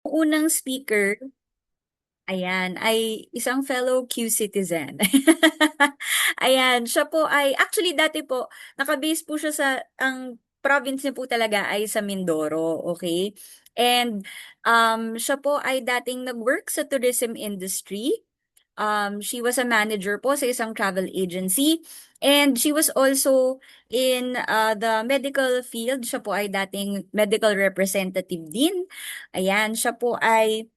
Unang speaker, ayan, ay isang fellow Q citizen. Ayan, siya po ay, actually dati po, nakabase po siya ang province niya po talaga ay sa Mindoro, okay? And siya po ay dating nag-work sa tourism industry. She was a manager po sa isang travel agency. And she was also in the medical field. Siya po ay dating medical representative din. Ayan, siya po ay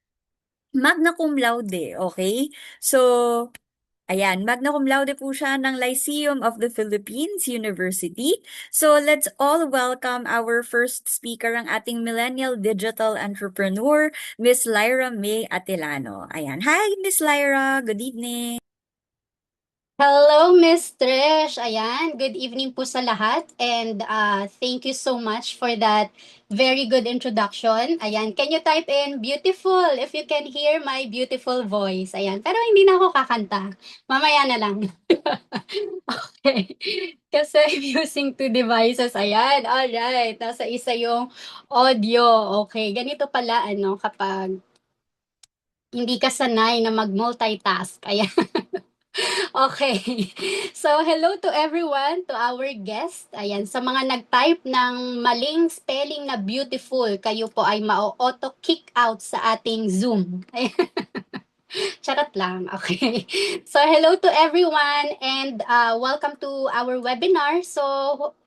magna cum laude, okay? So, ayan, magna cum laude po siya ng Lyceum of the Philippines University. So, let's all welcome our first speaker, ang ating millennial digital entrepreneur, Miss Lyra May Atilano. Ayan. Hi, Miss Lyra. Good evening. Hello, Miss Trish. Ayan, good evening po sa lahat and thank you so much for that very good introduction. Ayan, can you type in beautiful if you can hear my beautiful voice? Ayan, pero hindi na ako kakanta. Mamaya na lang. Okay. Kasi I'm using two devices. Ayan, alright. Nasa isa yung audio. Okay, ganito pala kapag hindi ka sanay na mag-multitask. Ayan. Okay. So, hello to everyone, to our guest. Ayan, sa mga nag-type ng maling spelling na beautiful, kayo po ay ma-auto kick out sa ating Zoom. Charot lang. Okay. So, hello to everyone and welcome to our webinar. So,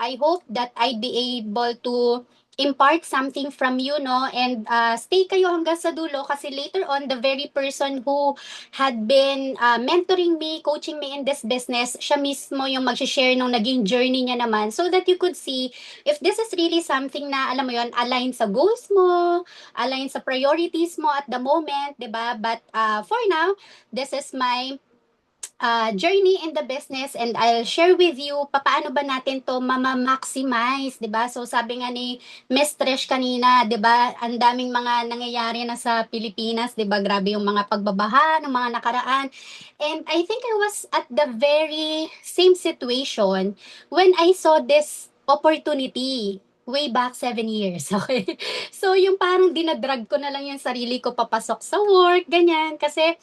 I hope that I'd be able to impart something from you, no? And stay kayo hanggang sa dulo kasi later on, the very person who had been mentoring me, coaching me in this business, siya mismo yung mag-share nung naging journey niya naman so that you could see if this is really something na, alam mo yon, align sa goals mo, align sa priorities mo at the moment, 'di ba? But for now, this is my journey in the business and I'll share with you paano ba natin to mama-maximize, 'di ba? So sabi nga ni Miss Trish kanina, 'di ba? Ang daming mga nangyayari na sa Pilipinas, 'di ba? Grabe yung mga pagbabaha ng mga nakaraan. And I think I was at the very same situation when I saw this opportunity way back 7 years. Okay? So yung parang dinadrag ko na lang yung sarili ko papasok sa work, ganyan. Kasi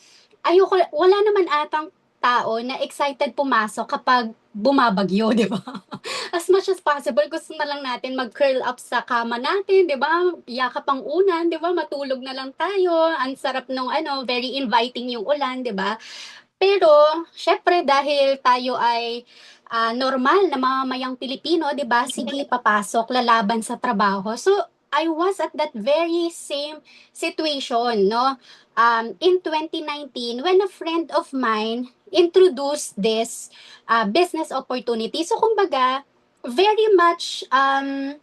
ayoko, wala naman atang tao na excited pumasok kapag bumabagyo, di ba? As much as possible, gusto na lang natin mag-curl up sa kama natin, di ba? Yakap ang unan, di ba? Matulog na lang tayo. Ang sarap nung very inviting yung ulan, di ba? Pero, syempre, dahil tayo ay normal na mamamayang Pilipino, di ba? Sige, papasok, lalaban sa trabaho. So, I was at that very same situation, no? In 2019, when a friend of mine introduced this business opportunity. So, kumbaga, very much ano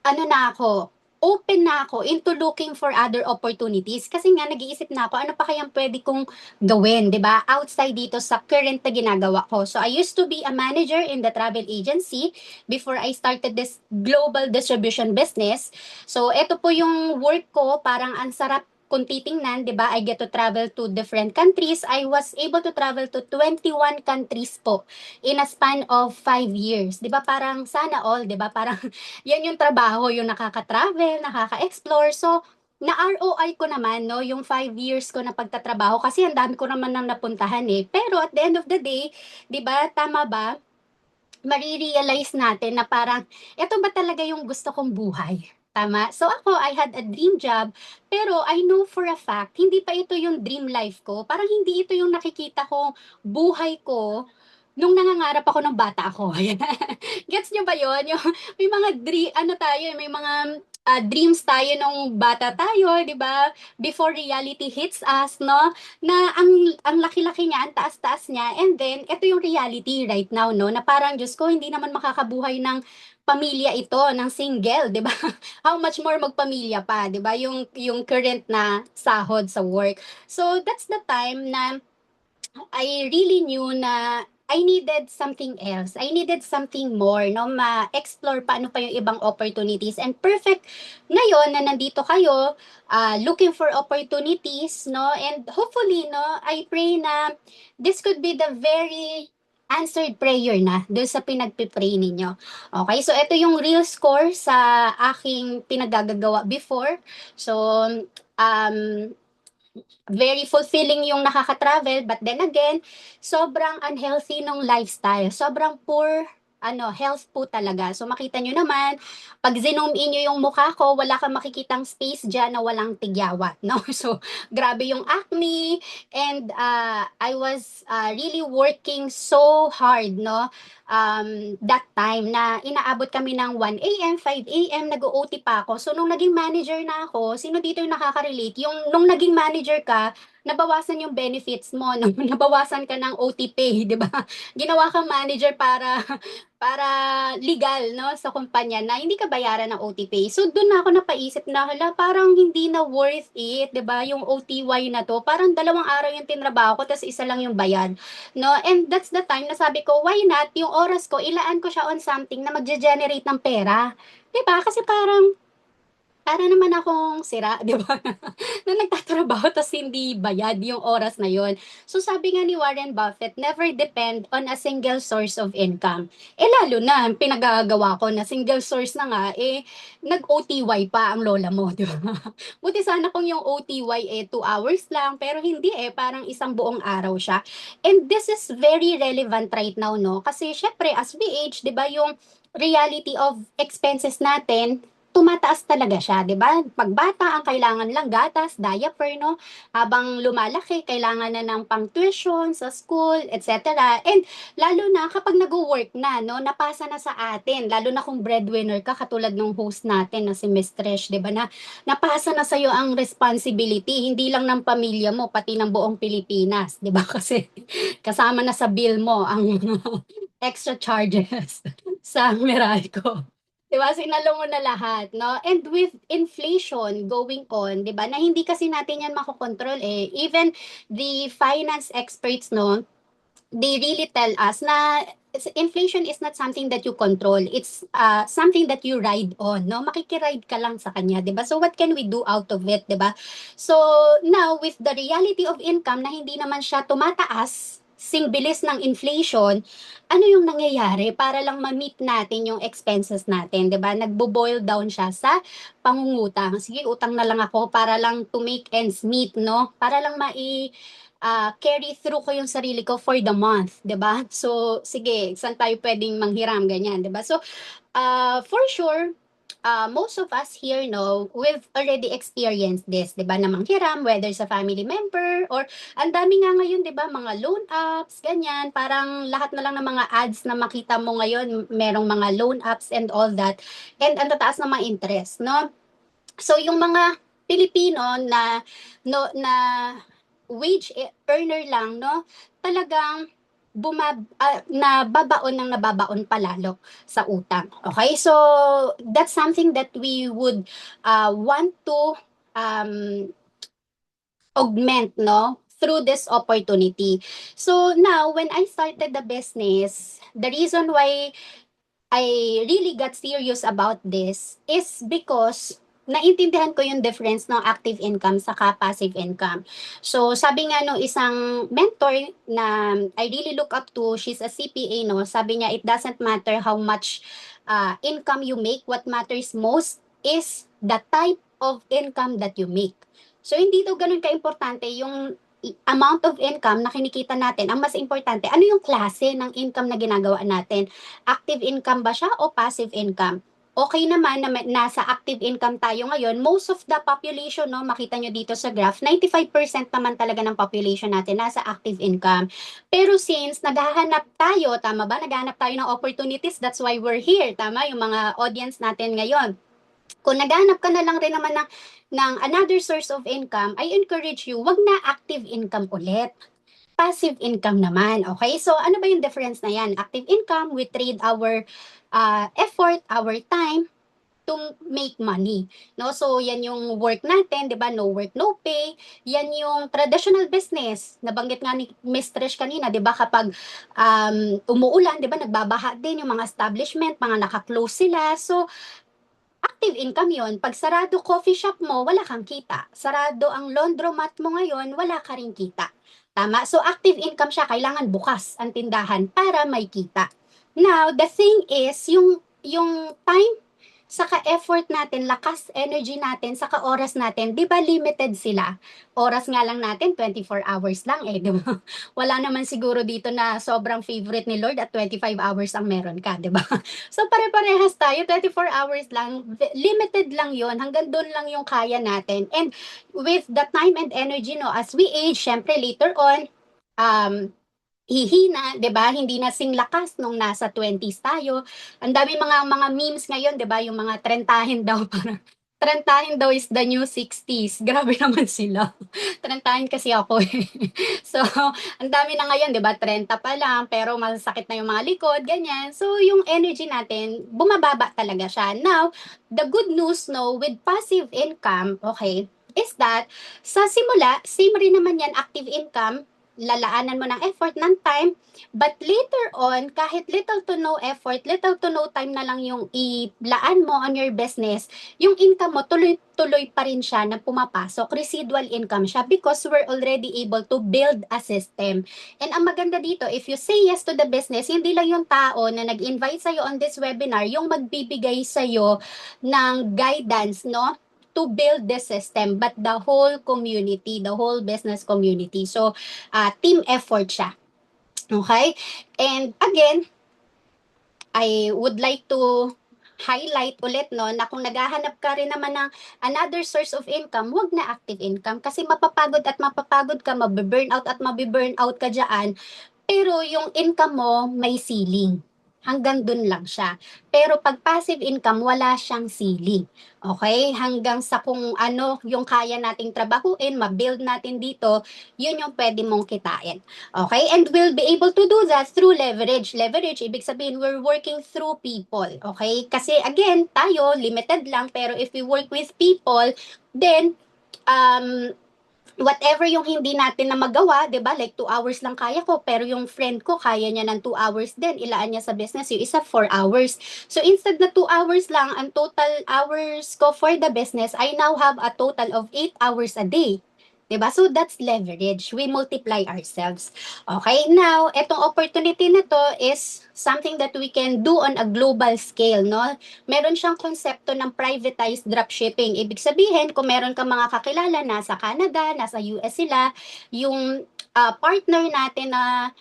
na ako, open na ako into looking for other opportunities. Kasi nga, nag-iisip na ako, ano pa kayang pwede kong gawin, di ba? Outside dito sa current na ginagawa ko. So, I used to be a manager in the travel agency before I started this global distribution business. So, ito po yung work ko, parang ang sarap kung titingnan, di ba, I get to travel to different countries. I was able to travel to 21 countries po in a span of 5 years. Di ba, parang sana all, di ba, parang yan yung trabaho, yung nakaka-travel, nakaka-explore. So, na-ROI ko naman, no, yung 5 years ko na pagtatrabaho kasi ang dami ko naman nang napuntahan eh. Pero at the end of the day, di ba, tama ba? Marirealize natin na parang, eto ba talaga yung gusto kong buhay? Tama? So ako, I had a dream job, pero I know for a fact, hindi pa ito yung dream life ko. Parang hindi ito yung nakikita kong buhay ko nung nangangarap ako ng bata ako. Gets nyo ba yun? Yung, may mga dream, ano tayo, may mga dreams tayo nung bata tayo, di ba? Before reality hits us, no? Na ang laki-laki niya, ang taas-taas niya, and then, ito yung reality right now, no? Na parang, Diyos ko, hindi naman makakabuhay ng pamilya ito, ng single, di ba? How much more magpamilya pa, di ba? Yung current na sahod sa work. So, that's the time na I really knew na I needed something else. I needed something more, no? Ma-explore paano pa yung ibang opportunities. And perfect ngayon na nandito kayo, looking for opportunities, no? And hopefully, no, I pray na this could be the very answered prayer na doon sa pinagpipray ninyo. Okay, so ito yung real score sa aking pinagagagawa before. So, um, very fulfilling yung nakaka-travel, but then again, sobrang unhealthy nung lifestyle. Sobrang poor health po talaga. So makita nyo naman, pag zoom in nyo yung mukha ko, wala kang makikitang space dyan na walang tigyawat, no? So, grabe yung acne, and I was really working so hard, no? That time na inaabot kami ng 1 a.m., 5 a.m., nag-OT pa ako. So, nung naging manager na ako, sino dito yung nakaka-relate? Yung nung naging manager ka, nabawasan yung benefits mo, no? Nabawasan ka ng OT pay, di ba? Ginawa kang manager para legal, no, sa kumpanya na hindi ka bayaran ng OT pay. So doon na ako napaisip na hala, parang hindi na worth it, 'di ba? Yung OTY na to, parang 2 araw yung tinrabaho ko tapos isa lang yung bayad. No? And that's the time na sabi ko, why not yung oras ko ilaan ko siya on something na magge-generate ng pera. 'Di ba? Kasi parang para naman akong sira, 'di ba? Na nagtatrabaho tapos hindi bayad yung oras na yon. So sabi nga ni Warren Buffett, never depend on a single source of income. Eh lalo na, pinagagawa ko na single source na nga, eh nag-OTY pa ang lola mo, di ba? Buti sana kung yung OTY eh 2 hours lang, pero hindi eh, parang isang buong araw siya. And this is very relevant right now, no? Kasi syempre, as we age, di ba, yung reality of expenses natin, tumataas talaga siya, 'di ba? Pagbata ang kailangan lang gatas, diaper, no? Habang lumalaki, kailangan na ng pang-tuition sa school, etc. And lalo na kapag nag-work na, no, napasa na sa atin, lalo na kung breadwinner ka katulad ng host natin na si Miss Trish, 'di ba? Na napasa na sa iyo ang responsibility, hindi lang ng pamilya mo, pati ng buong Pilipinas, 'di ba? Kasi kasama na sa bill mo ang extra charges sa Meralco. 'Di ba, sinalo mo na lahat, no? And with inflation going on, 'di ba, na hindi kasi natin yan makokontrol eh. Even the finance experts, no, they really tell us na inflation is not something that you control. It's something that you ride on, no? Makikiride ka lang sa kanya, 'di ba? So what can we do out of it, 'di ba? So now with the reality of income na hindi naman siya tumataas sing bilis ng inflation, ano yung nangyayari para lang ma-meet natin yung expenses natin, 'di ba? Nagbo-boil down siya sa pangungutang. Sige, utang na lang ako para lang to make ends meet, no? Para lang carry through ko yung sarili ko for the month, 'di ba? So, sige, saan tayo pwedeng manghiram ganyan, 'di ba? So, for sure, most of us here know we've already experienced this, 'di ba? Na manghiram whether sa family member or ang dami nga ngayon, 'di ba, mga loan apps, ganyan, parang lahat na lang ng mga ads na makita mo ngayon, merong mga loan apps and all that. And ang tataas ng mga interest, no? So yung mga Pilipino na no na wage earner lang, no, talagang nababaon ng nababaon palalo sa utang. Okay? So that's something that we would want to um, augment, no, through this opportunity. So now when I started the business, the reason why I really got serious about this is because naintindihan ko yung difference ng active income sa passive income. So, sabi nga no isang mentor na I really look up to, she's a CPA, no, sabi niya, it doesn't matter how much income you make, what matters most is the type of income that you make. So, hindi daw ganun ka-importante yung amount of income na kinikita natin. Ang mas importante, ano yung klase ng income na ginagawa natin? Active income ba siya o passive income? Okay naman na nasa active income tayo ngayon, most of the population, no, makita nyo dito sa graph, 95% naman talaga ng population natin nasa active income. Pero since naghahanap tayo, tama ba? Naghahanap tayo ng opportunities, that's why we're here, tama? Yung mga audience natin ngayon. Kung naghahanap ka na lang rin naman ng another source of income, I encourage you, wag na active income ulit. Passive income naman, okay? So, ano ba yung difference na yan? Active income, we trade our effort, our time to make money. No? So, yan yung work natin, di ba? No work, no pay. Yan yung traditional business. Nabanggit nga ni Miss Trish kanina, di ba? Kapag umuulan, di ba? Nagbabaha din yung mga establishment, mga naka-close sila. So, active income yon. Pag sarado coffee shop mo, wala kang kita. Sarado ang laundromat mo ngayon, wala ka rin kita. Tama? So active income siya, kailangan bukas ang tindahan para may kita. Now, the thing is, yung time saka effort natin, lakas, energy natin, saka oras natin, di ba limited sila? Oras nga lang natin, 24 hours lang eh, di ba? Wala naman siguro dito na sobrang favorite ni Lord at 25 hours ang meron ka, di ba? So pare-parehas tayo, 24 hours lang, limited lang yon, hanggang doon lang yung kaya natin. And with the time and energy, no, as we age, syempre later on, um, hihina, 'di ba? Hindi na sing lakas nung nasa 20s tayo. Ang dami mga memes ngayon, 'di ba? Yung mga trentahin daw para trentahin daw is the new 60s. Grabe naman sila. Trentahin kasi ako eh. So, ang dami na ngayon, 'di ba? 30 pa lang pero masasakit na yung mga likod, ganyan. So, yung energy natin bumababa talaga siya. Now, the good news no with passive income, okay, is that sa simula, same rin naman yan active income, lalaanan mo ng effort, ng time, but later on, kahit little to no effort, little to no time na lang yung ilaan mo on your business, yung income mo, tuloy-tuloy pa rin siya na pumapasok. Residual income siya because we're already able to build a system. And ang maganda dito, if you say yes to the business, hindi lang yung tao na nag-invite sa'yo on this webinar, yung magbibigay sa'yo ng guidance, no? To build the system, but the whole community, the whole business community. So, team effort siya. Okay? And again, I would like to highlight ulit no na kung naghahanap ka rin naman ng another source of income, wag na active income kasi mapapagod ka, mabe-burnout at mabe-burnout ka diyan, pero yung income mo may ceiling. Hanggang dun lang siya. Pero pag passive income, wala siyang ceiling. Okay? Hanggang sa kung ano yung kaya nating trabahuin, ma-build natin dito, yun yung pwede mong kitain. Okay? And we'll be able to do that through leverage. Leverage, ibig sabihin, we're working through people. Okay? Kasi again, tayo, limited lang, pero if we work with people, then, whatever yung hindi natin na magawa, 'di ba? Like 2 hours lang kaya ko, pero yung friend ko kaya niya ng 2 hours din. Ilaan niya sa business, yung isa 4 hours. So instead na 2 hours lang ang total hours ko for the business, I now have a total of 8 hours a day. 'Di ba? So that's leverage. We multiply ourselves. Okay? Now, etong opportunity na to is something that we can do on a global scale, no? Meron siyang konsepto ng privatized dropshipping. Ibig sabihin, kung meron ka mga kakilala nasa Canada, nasa US sila, yung partner natin na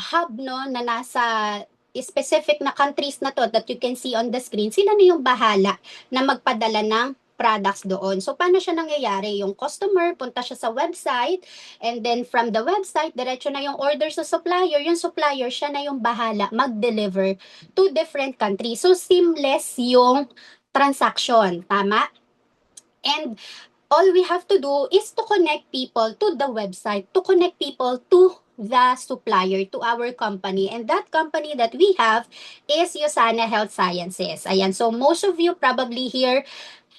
hub no na nasa specific na countries na to that you can see on the screen, sila na yung bahala na magpadala ng products doon. So, paano siya nangyayari? Yung customer, punta siya sa website, and then from the website, diretso na yung order sa supplier. Yung supplier, siya na yung bahala mag-deliver to different countries. So, seamless yung transaction. Tama? And all we have to do is to connect people to the website, to connect people to the supplier, to our company. And that company that we have is Yosana Health Sciences. Ayan, so most of you probably here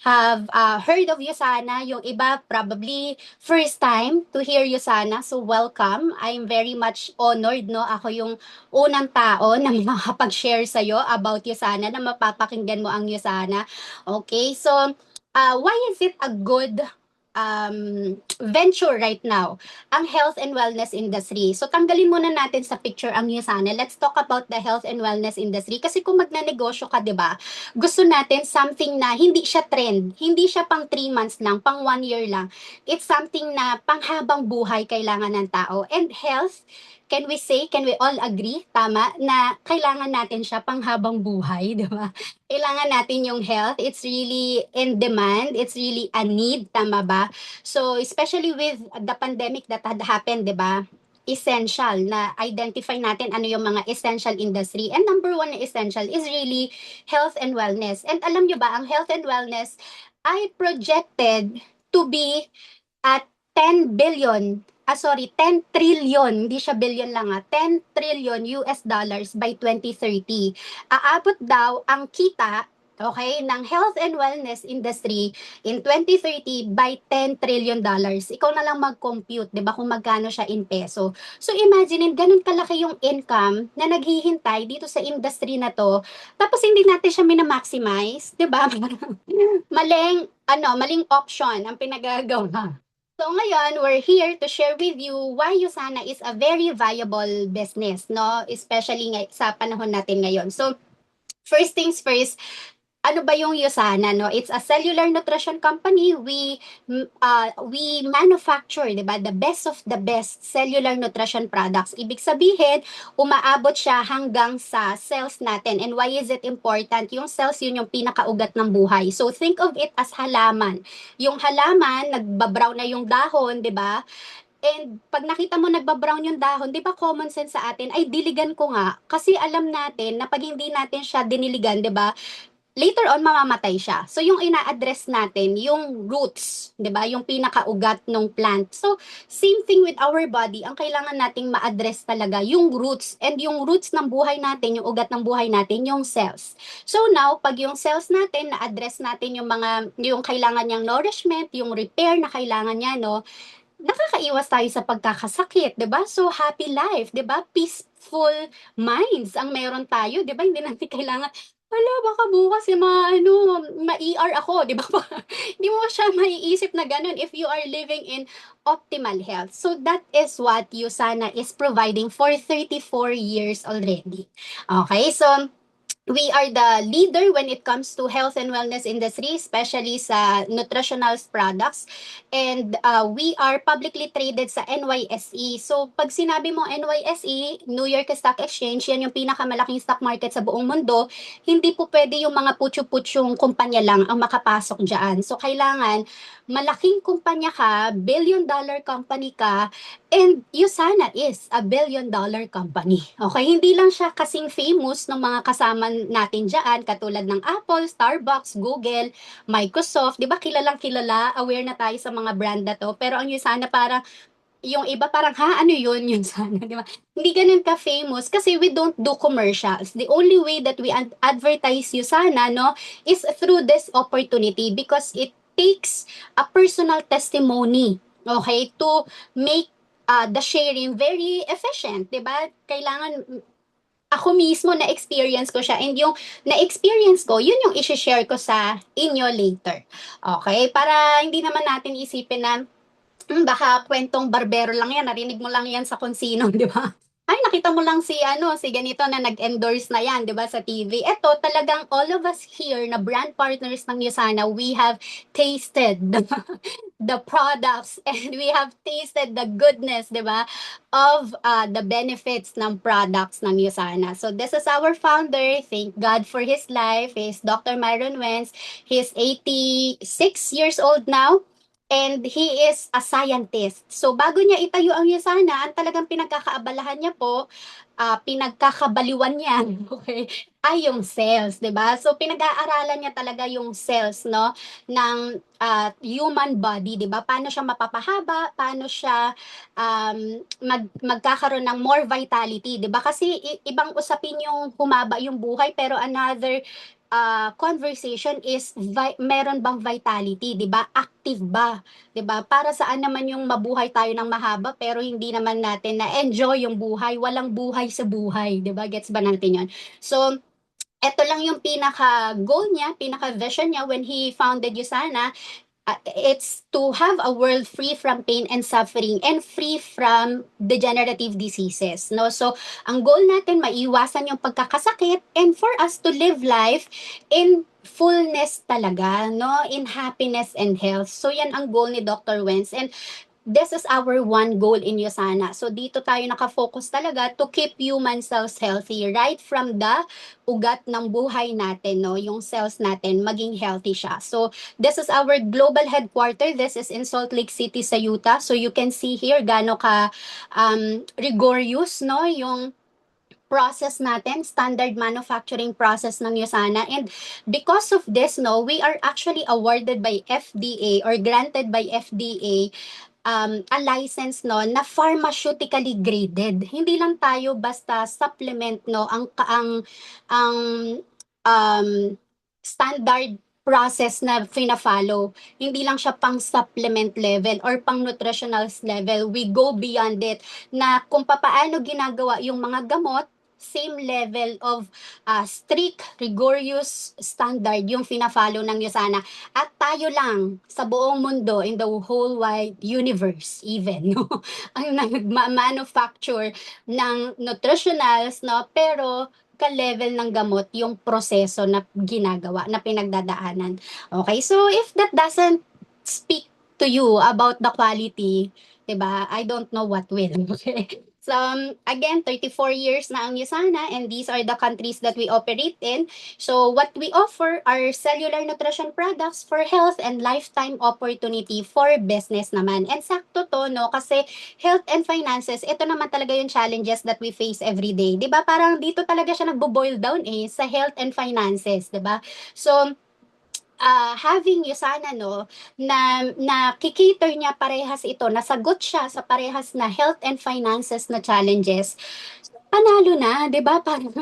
have heard of Yosana. Yung iba probably first time to hear Yosana. So welcome. I'm very much honored, no? Ako yung unang tao na makapag-share sa'yo about Yosana, na mapapakinggan mo ang Yosana. Okay, so why is it a good venture right now, ang health and wellness industry? So tanggalin muna natin sa picture ang Yosana. Let's talk about the health and wellness industry. Kasi kung magnanegosyo ka, di ba, gusto natin something na hindi siya trend, hindi siya pang 3 months lang, pang 1 year lang. It's something na panghabang buhay kailangan ng tao. And health, can we all agree, tama, na kailangan natin siya panghabang buhay, di ba? Kailangan natin yung health. It's really in demand. It's really a need, tama ba? So, especially with the pandemic that had happened, di ba? Essential na identify natin ano yung mga essential industry. And number one na essential is really health and wellness. And alam nyo ba, ang health and wellness ay projected to be at 10 billion, 10 trillion, hindi siya billion lang 10 trillion US dollars by 2030. Aabot daw ang kita, okay, ng health and wellness industry in 2030 by 10 trillion dollars. Ikaw na lang mag-compute, 'di ba, kung magkano siya in peso. So imagine, ganun kalaki yung income na naghihintay dito sa industry na to. Tapos hindi natin siya mina-maximize, 'di ba? Maling maling option ang pinagagawa. So ngayon, we're here to share with you why Usana is a very viable business, no? Especially sa panahon natin ngayon. So, first things first, ano ba yung Usana, no? It's a cellular nutrition company. We manufacture, 'di ba, the best of the best cellular nutrition products. Ibig sabihin, umaabot siya hanggang sa cells natin. And why is it important? Yung cells, yun yung pinakaugat ng buhay. So think of it as halaman. Yung halaman, nagbabrown na yung dahon, 'di ba? And pag nakita mo nagbabrown yung dahon, 'di ba common sense sa atin, ay diligan ko nga kasi alam natin na pag hindi natin siya diniligan, 'di ba? Later on mamamatay siya. So yung ina-address natin yung roots, 'di ba? Yung pinakaugat ng plant. So same thing with our body, ang kailangan nating ma-address talaga yung roots, and yung roots ng buhay natin, yung ugat ng buhay natin, yung cells. So now, pag yung cells natin na-address natin yung kailangan niyang nourishment, yung repair na kailangan niya, no, nakakaiwas tayo sa pagkakasakit, 'di ba? So happy life, 'di ba? Peaceful minds ang meron tayo, 'di ba? Hindi natin kailangan, hala, baka bukas yung mga ano, ma-ER ako, 'di ba? Hindi mo siya maiisip na ganun if you are living in optimal health. So that is what Usana is providing for 34 years already. Okay, so we are the leader when it comes to health and wellness industry, especially sa nutritional products. And we are publicly traded sa NYSE. So pag sinabi mo NYSE, New York Stock Exchange, yan yung pinakamalaking stock market sa buong mundo. Hindi po pwede yung mga putyo-putyong kumpanya lang ang makapasok dyan. So kailangan malaking kumpanya ka, billion-dollar company ka, and Usana is a billion-dollar company. Okay, hindi lang siya kasing famous ng mga kasama natin diyan katulad ng Apple, Starbucks, Google, Microsoft, 'di ba? Kilalang kilala, aware na tayo sa mga brand na 'to. Pero ang Usana para yung iba parang ha ano yun yun sana, 'di ba? Hindi ganun ka famous kasi we don't do commercials. The only way that we advertise Usana, no, is through this opportunity because it takes a personal testimony, okay, to make the sharing very efficient, 'di ba? Kailangan ako mismo na-experience ko siya, and yung na-experience ko, yun yung i-share ko sa inyo later. Okay? Para hindi naman natin isipin na baka kwentong barbero lang yan, narinig mo lang yan sa kung sino, di ba? Ay, nakita mo lang si ano, si ganito na nag-endorse na yan, di ba, sa TV. Eto, talagang all of us here na brand partners ng Usana, we have tasted the products and we have tasted the goodness, di ba, of the benefits ng products ng Usana. So this is our founder. Thank God for his life. He's Dr. Myron Wentz. He's 86 years old now. And he is a scientist. So bago niya itayo ang Usana, ang talagang pinagkakaabalahan niya po, pinagkakabaliwan niya, okay, ay yung cells, 'di ba? So pinag-aaralan niya talaga yung cells, no, ng human body, 'di ba? Paano siya mapapahaba, paano siya magkakaroon ng more vitality, 'di ba? Kasi ibang usapin yung humaba yung buhay, pero another conversation is meron bang vitality, 'di ba? Active ba? 'Di ba? Para saan naman yung mabuhay tayo ng mahaba pero hindi naman natin na enjoy yung buhay, walang buhay sa buhay, 'di ba? Gets ba natin 'yon? So, eto lang yung pinaka goal niya, pinaka vision niya when he founded Usana. It's to have a world free from pain and suffering and free from degenerative diseases, no? So ang goal natin maiwasan yung pagkakasakit and for us to live life in fullness talaga, no, in happiness and health. So yan ang goal ni Dr. Wentz, and this is our one goal in Usana. So dito tayo nakafocus talaga to keep human cells healthy right from the ugat ng buhay natin, no, yung cells natin maging healthy siya. So this is our global headquarter. This is in Salt Lake City sa Utah. So you can see here gaano ka rigorous, no, yung process natin, standard manufacturing process ng Usana. And because of this, no, we are actually awarded by FDA or granted by FDA a license, no, na pharmaceutically graded. Hindi lang tayo basta supplement, no, ang um, standard process na fina-follow. Hindi lang siya pang supplement level or pang nutritional level. We go beyond it na kung papaano ginagawa yung mga gamot same level of strict, rigorous standard yung fina-follow ng USANA. At tayo lang sa buong mundo, in the whole wide universe even, no? Ang nag-manufacture ng nutritionals, no? Pero ka-level ng gamot yung proseso na ginagawa, na pinagdadaanan. Okay, so if that doesn't speak to you about the quality, 'di ba? I don't know what will. Okay. So again, 34 years na ang USANA, and these are the countries that we operate in. So what we offer are cellular nutrition products for health and lifetime opportunity for business naman. And sakto to, no, kasi health and finances, ito naman talaga yung challenges that we face every day. 'Di ba? Parang dito talaga siya nagbo-boil down sa health and finances, 'di ba? So having Yusana, no, na kikater niya parehas ito, nasagot siya sa parehas na health and finances na challenges, panalo na, 'di ba? Parang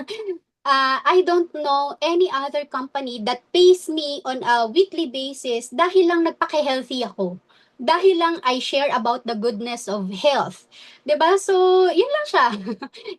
I don't know any other company that pays me on a weekly basis dahil lang nagpaka-healthy ako. Dahil lang I share about the goodness of health. 'Di ba? So, yun lang siya.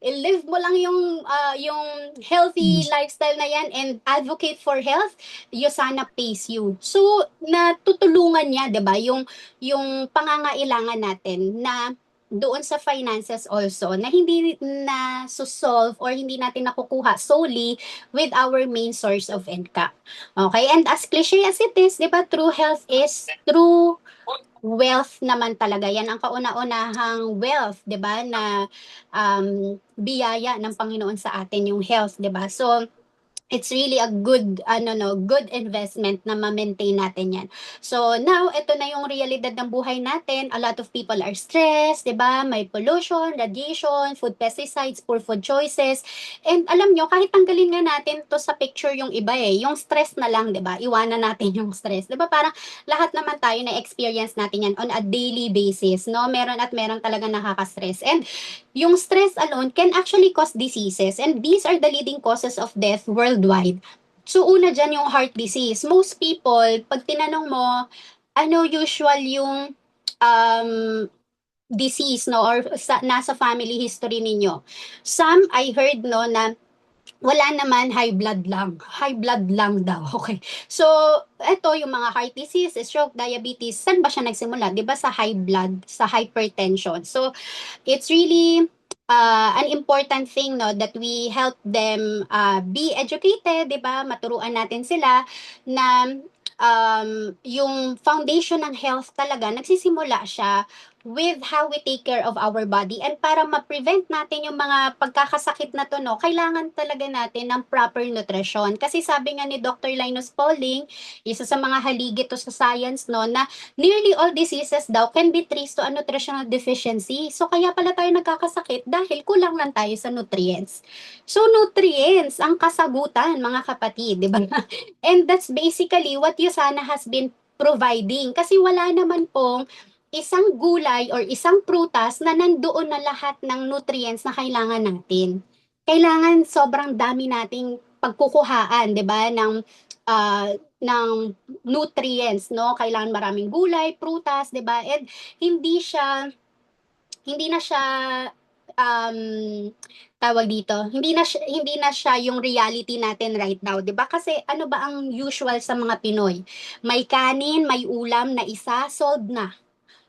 I-live mo lang yung healthy lifestyle na yan and advocate for health, Yosana pays you. So, natutulungan niya, 'di ba? Yung pangangailangan natin na doon sa finances also na hindi na solve or hindi natin nakukuha solely with our main source of income. Okay? And as cliche as it is, 'di ba, true health is true wealth naman talaga. Yan ang kauna-unahang wealth, 'di ba, na biyaya ng Panginoon sa atin yung health, 'di ba? So it's really a good good investment na ma-maintain natin yan. So now, ito na yung realidad ng buhay natin. A lot of people are stressed, 'di ba? May pollution, radiation, food pesticides, poor food choices. And alam nyo, kahit tanggalin nga natin to sa picture yung iba yung stress na lang, 'di ba? Iwanan natin yung stress. 'Di ba? Parang lahat naman tayo na experience natin yan on a daily basis, no? Meron at meron talaga nakaka-stress. And yung stress alone can actually cause diseases, and these are the leading causes of death worldwide. So una dyan yung heart disease. Most people, pag tinanong mo, ano usual yung um, disease, no, or nasa family history ninyo. Some, I heard, no, na wala naman, high blood lang. High blood lang daw. Okay. So, ito yung mga heart disease, stroke, diabetes, saan ba siya nagsimula? 'Di ba sa high blood, sa hypertension. So, it's really an important thing, no, that we help them be educated, 'di ba? Maturuan natin sila na yung foundation ng health talaga nagsisimula siya with how we take care of our body, and para ma-prevent natin yung mga pagkakasakit na to, no, kailangan talaga natin ng proper nutrition. Kasi sabi nga ni Dr. Linus Pauling, isa sa mga haligi to sa science, no, na nearly all diseases daw can be traced to a nutritional deficiency. So kaya pala tayo nagkakasakit dahil kulang lang tayo sa nutrients. So nutrients ang kasagutan, mga kapatid, di ba? And that's basically what USANA has been providing. Kasi wala naman pong isang gulay or isang prutas na nandoon na lahat ng nutrients na kailangan natin. Kailangan sobrang dami nating pagkukuhaan, 'di ba, ng nutrients, no? Kailangan maraming gulay, prutas, 'di ba? And hindi na siya um tawag dito, hindi na siya yung reality natin right now, 'di ba? Kasi ano ba ang usual sa mga Pinoy? May kanin, may ulam na isa, solved na.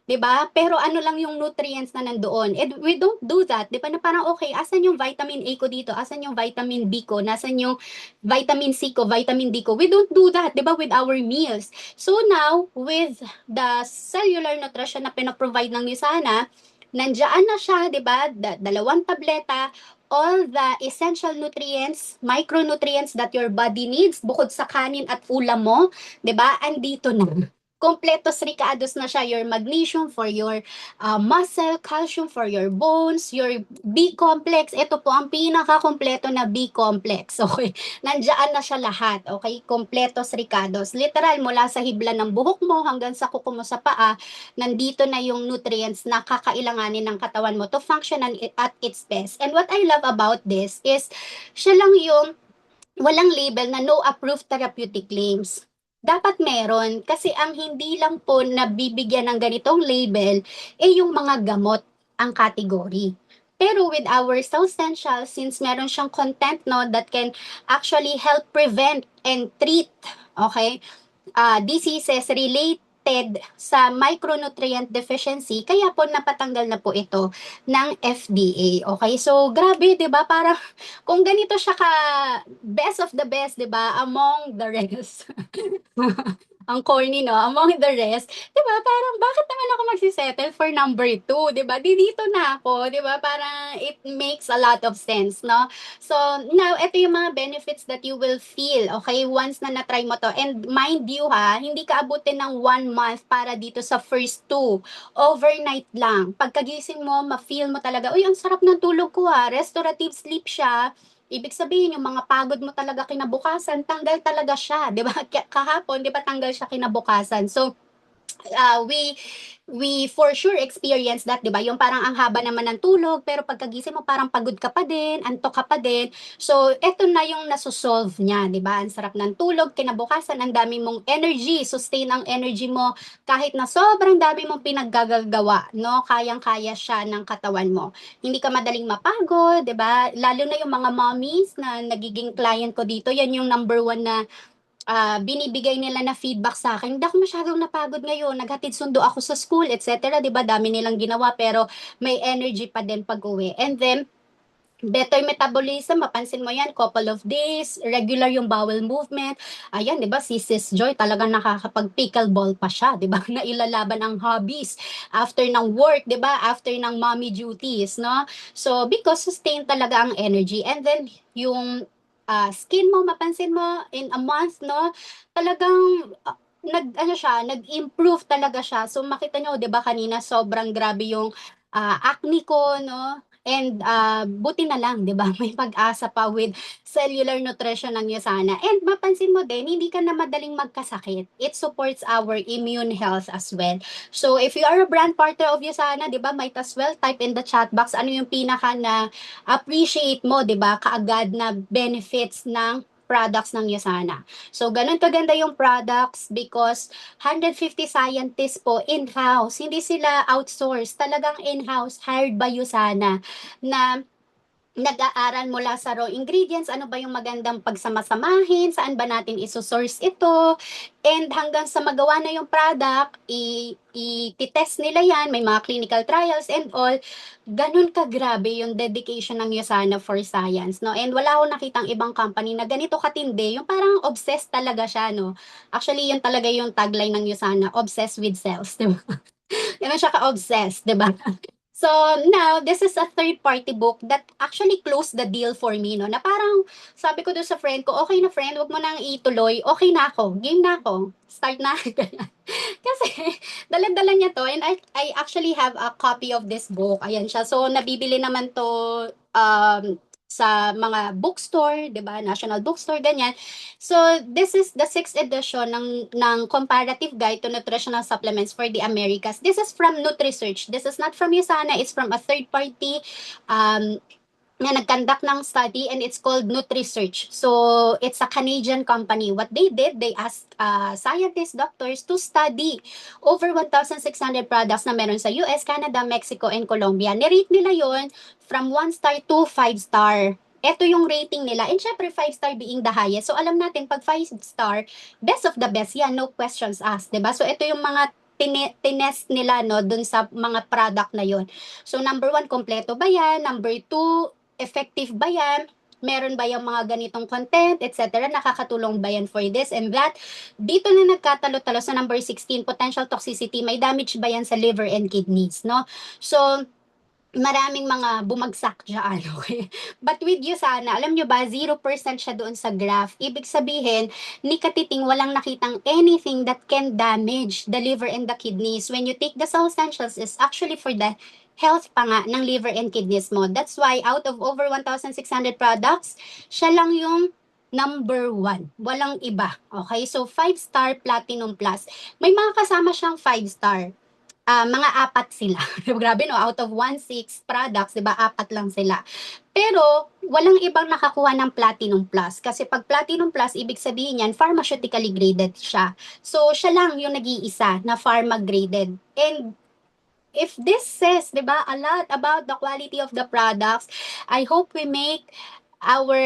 'Di ba? Pero ano lang yung nutrients na nandoon. And we don't do that. 'Di ba? Na parang okay, asan yung vitamin A ko dito? Asan yung vitamin B ko? Nasaan yung vitamin C ko, vitamin D ko? We don't do that, 'di ba, with our meals. So now, with the cellular nutrition na pinaprovide ng Nisana, nandiyan na siya, 'di ba? Dalawang tableta, all the essential nutrients, micronutrients that your body needs bukod sa kanin at ulam mo, 'di ba? Andito na. Kompletos ricados na siya, your magnesium for your muscle, calcium for your bones, your B complex. Ito po ang pinaka-kompleto na B complex. Okay? Nandiyan na siya lahat. Okay? Kompletos ricados. Literal, mula sa hibla ng buhok mo hanggang sa kuko mo sa paa, nandito na yung nutrients na kakailanganin ng katawan mo to function at its best. And what I love about this is, siya lang yung walang label na no approved therapeutic claims. Dapat meron kasi ang hindi lang po nabibigyan ng ganitong label yung mga gamot ang category. Pero with our Essential, since meron siyang content no that can actually help prevent and treat, okay, diseases related sa micronutrient deficiency, kaya po napatanggal na po ito ng FDA. Okay, so grabe, 'di ba? Para kung ganito siya ka best of the best, 'di ba? Among the rest. Ang corny, no? Among the rest. 'Di ba? Parang bakit naman ako magsisettle for number two, 'di ba? Di dito na ako, 'di ba? Parang it makes a lot of sense, no? So, now, ito yung mga benefits that you will feel, okay, once na na-try mo to. And mind you ha, hindi ka abutin ng 1 month para dito sa first two. Overnight lang. Pagkagising mo, ma-feel mo talaga, uy, ang sarap ng tulog ko ha. Restorative sleep siya. Ibig sabihin, yung mga pagod mo talaga kinabukasan, tanggal talaga siya, 'di ba? Kahapon, 'di ba tanggal siya kinabukasan. So, we for sure experience that, 'di ba? Yung parang ang haba naman ng tulog, pero pagkagising mo parang pagod ka pa din, antok ka pa din. So, eto na yung nasosolve niya, 'di ba? Ang sarap ng tulog, kinabukasan ang dami mong energy, sustain ang energy mo kahit na sobrang dami mong pinaggagawa, no? Kayang-kaya siya ng katawan mo. Hindi ka madaling mapagod, 'di ba? Lalo na yung mga mommies na nagiging client ko dito, yan yung number one na binibigay nila na feedback sa akin, hindi ako masyadong napagod ngayon, naghatid sundo ako sa school, etc. 'Di ba? Dami nilang ginawa pero may energy pa din pag-uwi. And then better metabolism, mapansin mo yan, couple of days, regular yung bowel movement. Ayan, di ba, si Sis Joy talagang nakakapag-pickleball pa siya, di ba, na ilalaban ang hobbies after ng work, di ba, after ng mommy duties, no? So, because sustain talaga ang energy. And then, yung skin mo, mapansin mo, in a month, no, talagang nag-improve talaga siya. So, makita nyo, di ba, kanina, sobrang grabe yung acne ko, no? And buti na lang, 'di ba? May pag-asa pa with cellular nutrition ng Yosana. And mapansin mo din, hindi ka na madaling magkasakit. It supports our immune health as well. So if you are a brand partner of Yosana, 'di ba? Might as well type in the chat box ano yung pinaka na appreciate mo, 'di ba? Kaagad na benefits ng products ng Yosana. So, ganun kaganda yung products because 150 scientists po in-house. Hindi sila outsourced. Talagang in-house, hired by Yusana na nag-aaral mula sa raw ingredients, ano ba yung magandang pagsamasamahin, saan ba natin isosource ito, and hanggang sa magawa na yung product, i-test nila yan, may mga clinical trials and all, ganun kagrabe yung dedication ng Yosana for science, no? And wala akong nakitang ibang company na ganito katindi, yung parang obsessed talaga siya, no? Actually, yun talaga yung tagline ng Yosana, obsessed with cells, di ba? Ganun siya ka-obsessed, di ba? So now, this is a third-party book that actually closed the deal for me, no? Na parang sabi ko doon sa friend ko, okay na friend, wag mo nang ituloy, okay na ako, game na ako, start na. Kasi dala-dala niya to and I actually have a copy of this book. Ayan siya. So nabibili naman to sa mga bookstore, 'di ba? National Bookstore ganyan. So this is the sixth edition ng Comparative Guide to Nutritional Supplements for the Americas. This is from NutriSearch. This is not from Usana, it's from a third party um na nag-conduct ng study and it's called NutriSearch. So, it's a Canadian company. What they did, they asked scientists, doctors to study over 1,600 products na meron sa US, Canada, Mexico, and Colombia. Nirate nila yon from 1 star to 5 star. Ito yung rating nila. And syempre, 5 star being the highest. So, alam natin, pag 5 star, best of the best yan, no questions asked, diba? So, ito yung mga tinest nila no dun sa mga product na yon. So number one, kompleto ba yan? Number two, effective ba yan? Meron ba yung mga ganitong content, etc. Nakakatulong ba yan for this and that? Dito na nagkatalo-talo sa number 16, potential toxicity. May damage ba yan sa liver and kidneys, no? So, maraming mga bumagsak dyan, okay? But with you sana, alam nyo ba, 0% siya doon sa graph. Ibig sabihin, ni katiting walang nakitang anything that can damage the liver and the kidneys. When you take the Soul Essentials, is actually for the health pa nga ng liver and kidneys mo. That's why out of over 1,600 products, siya lang yung number one. Walang iba. Okay? So, 5-star Platinum Plus. May mga kasama siyang 5-star mga apat sila. Grabe no, out of 1,600 products, 'di ba? Apat lang sila. Pero walang ibang nakakuha ng Platinum Plus kasi pag Platinum Plus ibig sabihin niyan pharmaceutically graded siya. So siya lang yung nag-iisa na pharma graded. And if this says, 'di ba, a lot about the quality of the products, I hope we make our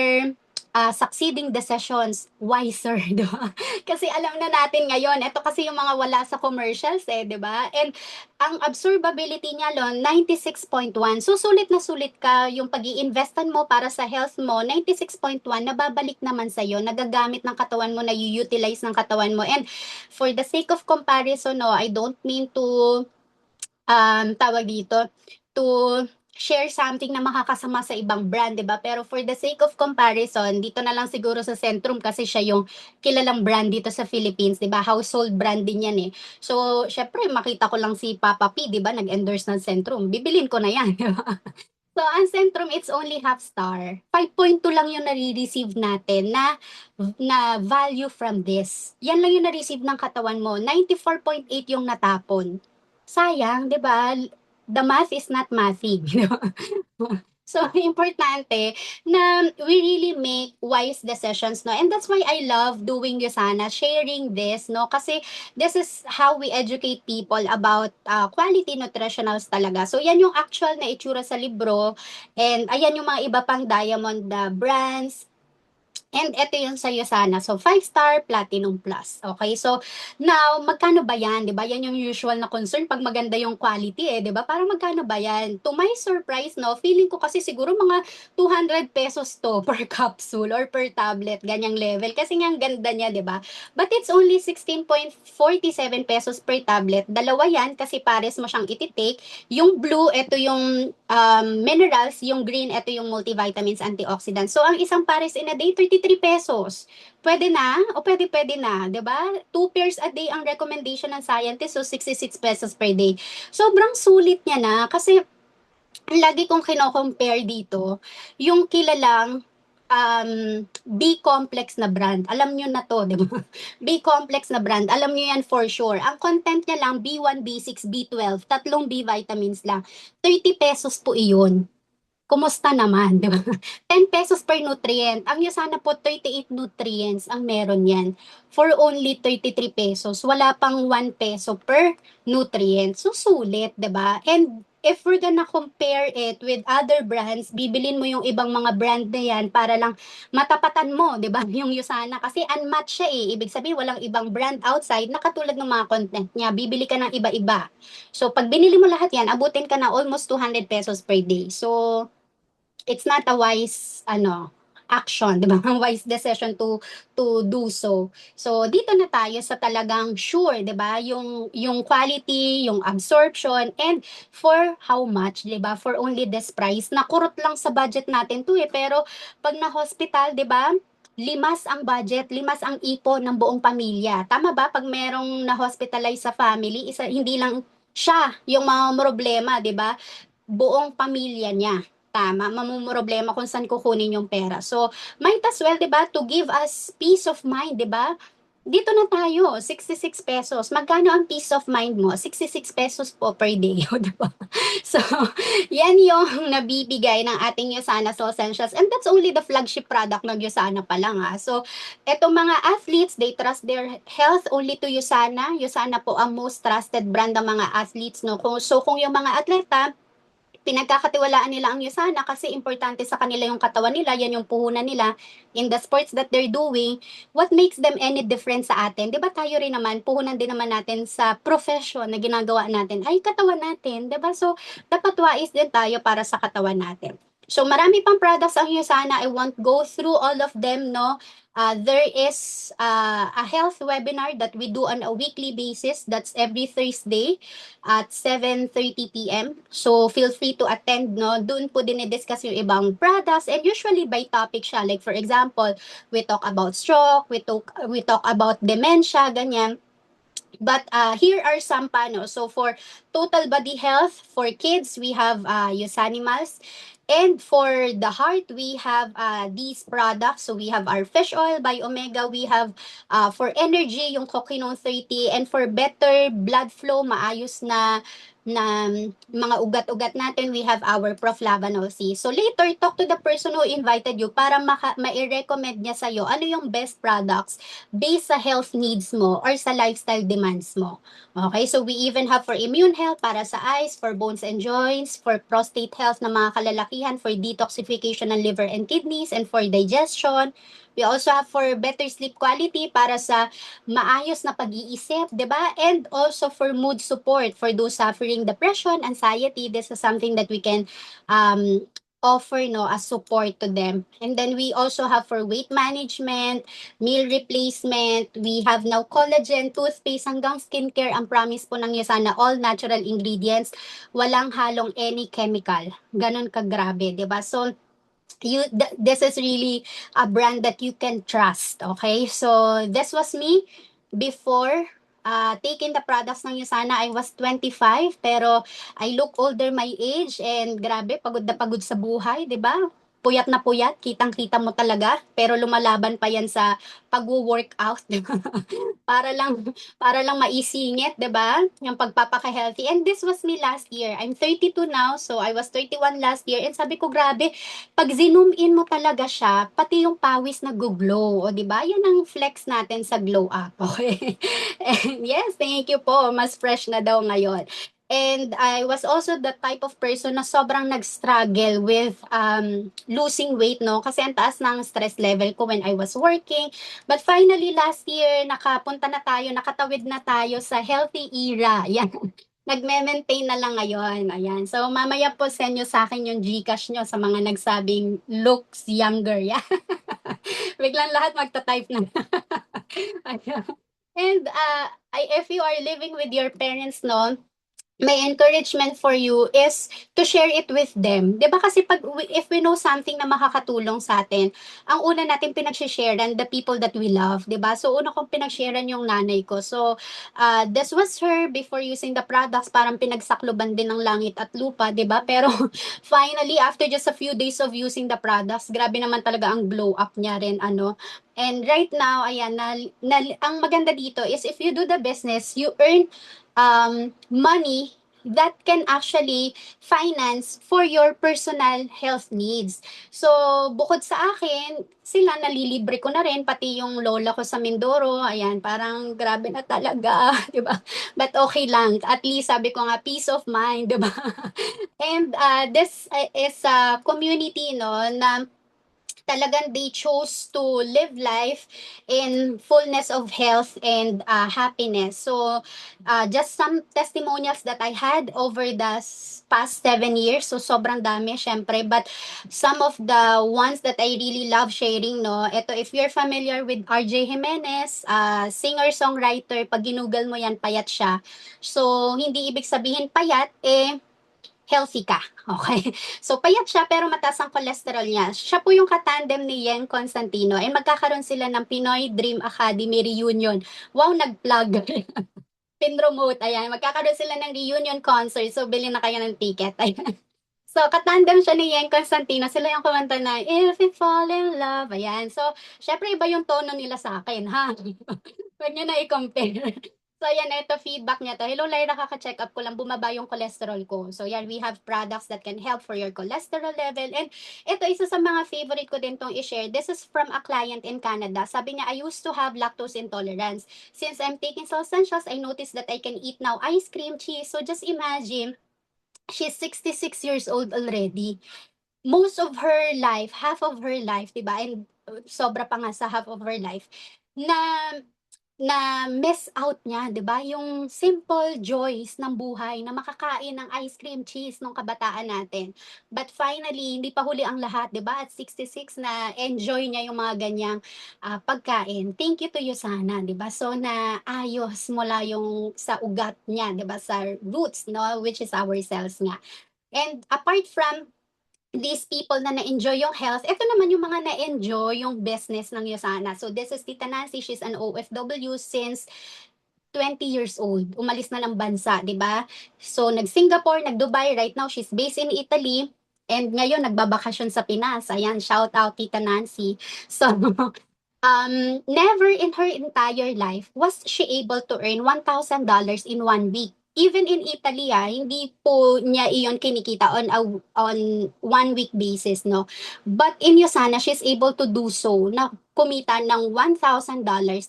succeeding decisions wiser, 'di ba? Kasi alam na natin ngayon, ito kasi yung mga wala sa commercials eh, 'di ba? And ang absorbability niya lon 96.1. So sulit ka yung pag-iinvestan mo para sa health mo, 96.1 nababalik naman sa iyo, nagagamit ng katawan mo, na-utilize ng katawan mo. And for the sake of comparison, no, I don't mean to tawag dito, to share something na makakasama sa ibang brand, 'di ba? Pero for the sake of comparison, dito na lang siguro sa Centrum kasi siya yung kilalang brand dito sa Philippines, 'di ba? Household brand din 'yan eh. So, syempre makita ko lang si Papa P, 'di ba? Nag-endorse ng Centrum. Bibilin ko na 'yan, 'di ba? So, ang Centrum, it's only half star. 5.2 lang yung nare-receive natin na value from this. Yan lang yung na-receive ng katawan mo. 94.8 yung natapon. Sayang, 'di ba? The math is not mathing. Di ba? So, importante na we really make wise decisions, no? And that's why I love doing Yusana, sharing this, no? Kasi this is how we educate people about quality nutritionals talaga. So, yan yung actual na itsura sa libro. And ayan yung mga iba pang diamond brands, and ito yung sa'yo sana. So, 5-star Platinum Plus. Okay? So, now, magkano ba yan? 'Di ba? Yan yung usual na concern pag maganda yung quality eh. 'Di ba? Parang magkano ba yan? To my surprise, no, feeling ko kasi siguro mga 200 pesos to per capsule or per tablet. Ganyang level. Kasi nga ang ganda niya, 'di ba? But it's only 16.47 pesos per tablet. Dalawa yan kasi pares mo siyang ititake. Yung blue, ito yung minerals, yung green, ito yung multivitamins, antioxidants. So, ang isang pares in a day, 33 pesos. Pwede na o pwede na, 'di ba? 2 pairs a day ang recommendation ng scientist, so 66 pesos per day. Sobrang sulit niya na kasi lagi kong kino-compare dito yung kilalang B-complex na brand. Alam niyo na to, di ba? B-complex na brand. Alam niyo yan for sure. Ang content niya lang, B1, B6, B12. Tatlong B vitamins lang. 30 pesos po iyon. Kumusta naman, di ba? 10 pesos per nutrient. Ang Yasana po, 38 nutrients ang meron yan for only 33 pesos. Wala pang 1 peso per nutrient. So, sulit, di ba? And if we're gonna compare it with other brands, bibilin mo yung ibang mga brand na yan para lang matapatan mo, di ba? Yung Yusana. Kasi unmatched siya eh. Ibig sabihin, walang ibang brand outside na katulad ng mga content niya. Bibili ka ng iba-iba. So, pag binili mo lahat yan, abutin ka na almost 200 pesos per day. So, it's not a wise action, 'di ba? Wise decision to do so. So dito na tayo sa talagang sure, 'di ba? Yung quality, yung absorption, and for how much, 'di ba? For only this price. Nakurot lang sa budget natin 'to eh, pero pag na hospital, 'di ba? Limas ang budget, limas ang ipon ng buong pamilya. Tama ba? Pag merong na-hospitalize sa family, isa hindi lang siya yung mga problema, 'di ba? Buong pamilya niya. Tama, mamumroblema kung saan kukunin yung pera. So, might as well, di ba, to give us peace of mind, di ba? Dito na tayo, 66 pesos. Magkano ang peace of mind mo? 66 pesos po per day, di ba? So, yan yung nabibigay ng ating Yosana Soul Essentials. And that's only the flagship product ng Yosana pa lang ha. So, etong mga athletes, they trust their health only to Yosana. Yosana po ang most trusted brand ng mga athletes. No? So, kung yung mga atleta, pinagkakatiwalaan nila ang Yusana kasi importante sa kanila yung katawan nila, yan yung puhunan nila in the sports that they're doing. What makes them any different sa atin? Di ba tayo rin naman, puhunan din naman natin sa profession na ginagawa natin, ay katawan natin, di ba? So, dapat wais din tayo para sa katawan natin. So, marami pang products ang Yusana. I won't go through all of them, no? There is a health webinar that we do on a weekly basis. That's every Thursday at 7:30 p.m. So, feel free to attend, no? Doon po din i-discuss yung ibang products and usually by topic siya. Like, for example, we talk about stroke, we talk about dementia, ganyan. But here are some paano. So for total body health, for kids, we have Yosanimals. And for the heart, we have these products. So we have our fish oil by Omega. We have for energy, yung Coquinone 30. And for better blood flow, maayos na na mga ugat-ugat natin, we have our proflavanol-C. So later, talk to the person who invited you para ma-recommend niya sa'yo ano yung best products based sa health needs mo or sa lifestyle demands mo. Okay, so we even have for immune health, para sa eyes, for bones and joints, for prostate health ng mga kalalakihan, for detoxification ng liver and kidneys, and for digestion. We also have for better sleep quality, para sa maayos na pag-iisip, 'di ba? And also for mood support for those suffering depression, anxiety. This is something that we can um offer, no, as support to them. And then we also have for weight management, meal replacement. We have now collagen, toothpaste, hanggang skincare. Ang promise po ng Yosana, all natural ingredients, walang halong any chemical. Ganon kagrabe, 'di ba? So this is really a brand that you can trust. Okay, so this was me before taking the products ng Yusana. I was 25, pero I look older my age, and grabe, pagod na pagod sa buhay, di ba? Puyat na puyat, kitang-kita mo talaga, pero lumalaban pa yan sa pag-workout, di ba? para lang para lang maisingit, 'di ba? Yung pagpapaka-healthy. And this was me last year. I'm 32 now, so I was 31 last year. And sabi ko, grabe, pag zoom in mo talaga siya, pati yung pawis nag-glow, o 'di ba? Yan ang flex natin sa glow up, okay? And yes, thank you po. Mas fresh na daw ngayon. And I was also the type of person na sobrang nag-struggle with losing weight, no? Kasi ang taas ng stress level ko when I was working. But finally, last year, nakapunta na tayo, nakatawid na tayo sa healthy era. Yan. Nagme-maintain na lang ngayon. Ayan. So, mamaya po send nyo sa akin yung Gcash nyo sa mga nagsabing looks younger. Yeah. Biglang lahat magta-type na. Ayan. And if you are living with your parents, no, my encouragement for you is to share it with them. 'Di ba kasi if we know something na makakatulong sa atin, ang una natin pinag-sharean the people that we love, 'di ba? So una kong pinag-sharean yung nanay ko. So this was her before using the products, parang pinagsakloban din ng langit at lupa, 'di ba? Pero finally, after just a few days of using the products, grabe naman talaga ang glow up niya rin, ano. And right now, ayan, ang maganda dito is if you do the business, you earn money that can actually finance for your personal health needs. So, bukod sa akin, sila nalilibre ko na rin, pati yung lola ko sa Mindoro, ayan, parang grabe na talaga, di ba? But okay lang, at least sabi ko nga, peace of mind, di ba? And this is a community, no, na talagang they chose to live life in fullness of health and happiness. So, just some testimonials that I had over the past 7 years. So, sobrang dami, syempre. But some of the ones that I really love sharing, no, ito, if you're familiar with RJ Jimenez, singer-songwriter, pag ginugal mo yan, payat siya. So, hindi ibig sabihin payat, healthy ka. Okay? So, payat siya pero mataas ang cholesterol niya. Siya po yung katandem ni Yen Constantino. And magkakaroon sila ng Pinoy Dream Academy reunion. Wow, nag-plug. Pinromote. Ayan. Magkakaroon sila ng reunion concert. So, bili na kayo ng ticket. Ayan. So, katandem siya ni Yen Constantino. Sila yung kumanta na, If we fall in love. Ayan. So, syempre iba yung tono nila sa akin, ha? Huwag niyo na i-compare. So, yan, ito, feedback niya to. Hello, Lyra, kaka-check up ko lang, bumaba yung cholesterol ko. So, yan, we have products that can help for your cholesterol level. And ito, isa sa mga favorite ko din tong i-share. This is from a client in Canada. Sabi niya, I used to have lactose intolerance. Since I'm taking Soul Essentials, I noticed that I can eat now ice cream, cheese. So, just imagine, she's 66 years old already. Most of her life, half of her life, 'di ba? And sobra pa nga sa half of her life na na miss out niya, 'di ba? Yung simple joys ng buhay na makakain ng ice cream, cheese nung kabataan natin. But finally, hindi pa huli ang lahat, 'di ba? At 66 na enjoy niya yung mga ganyang pagkain. Thank you to you sana, 'di ba? So na ayos mula yung sa ugat niya, 'di ba? Sa roots, no, which is our cells nga. And apart from these people na na-enjoy yung health, ito naman yung mga na-enjoy yung business ng Yosana. So this is Tita Nancy, she's an OFW since 20 years old. Umalis na ng bansa, di ba? So nag-Singapore, nag-Dubai, right now she's based in Italy. And ngayon nagbabakasyon sa Pinas. Ayan, shout out Tita Nancy. So never in her entire life was she able to earn $1,000 in 1 week. even in Italy, hindi po niya iyon kinikita on 1 week basis, no? But in Yosana, she's able to do so na kumita ng $1,000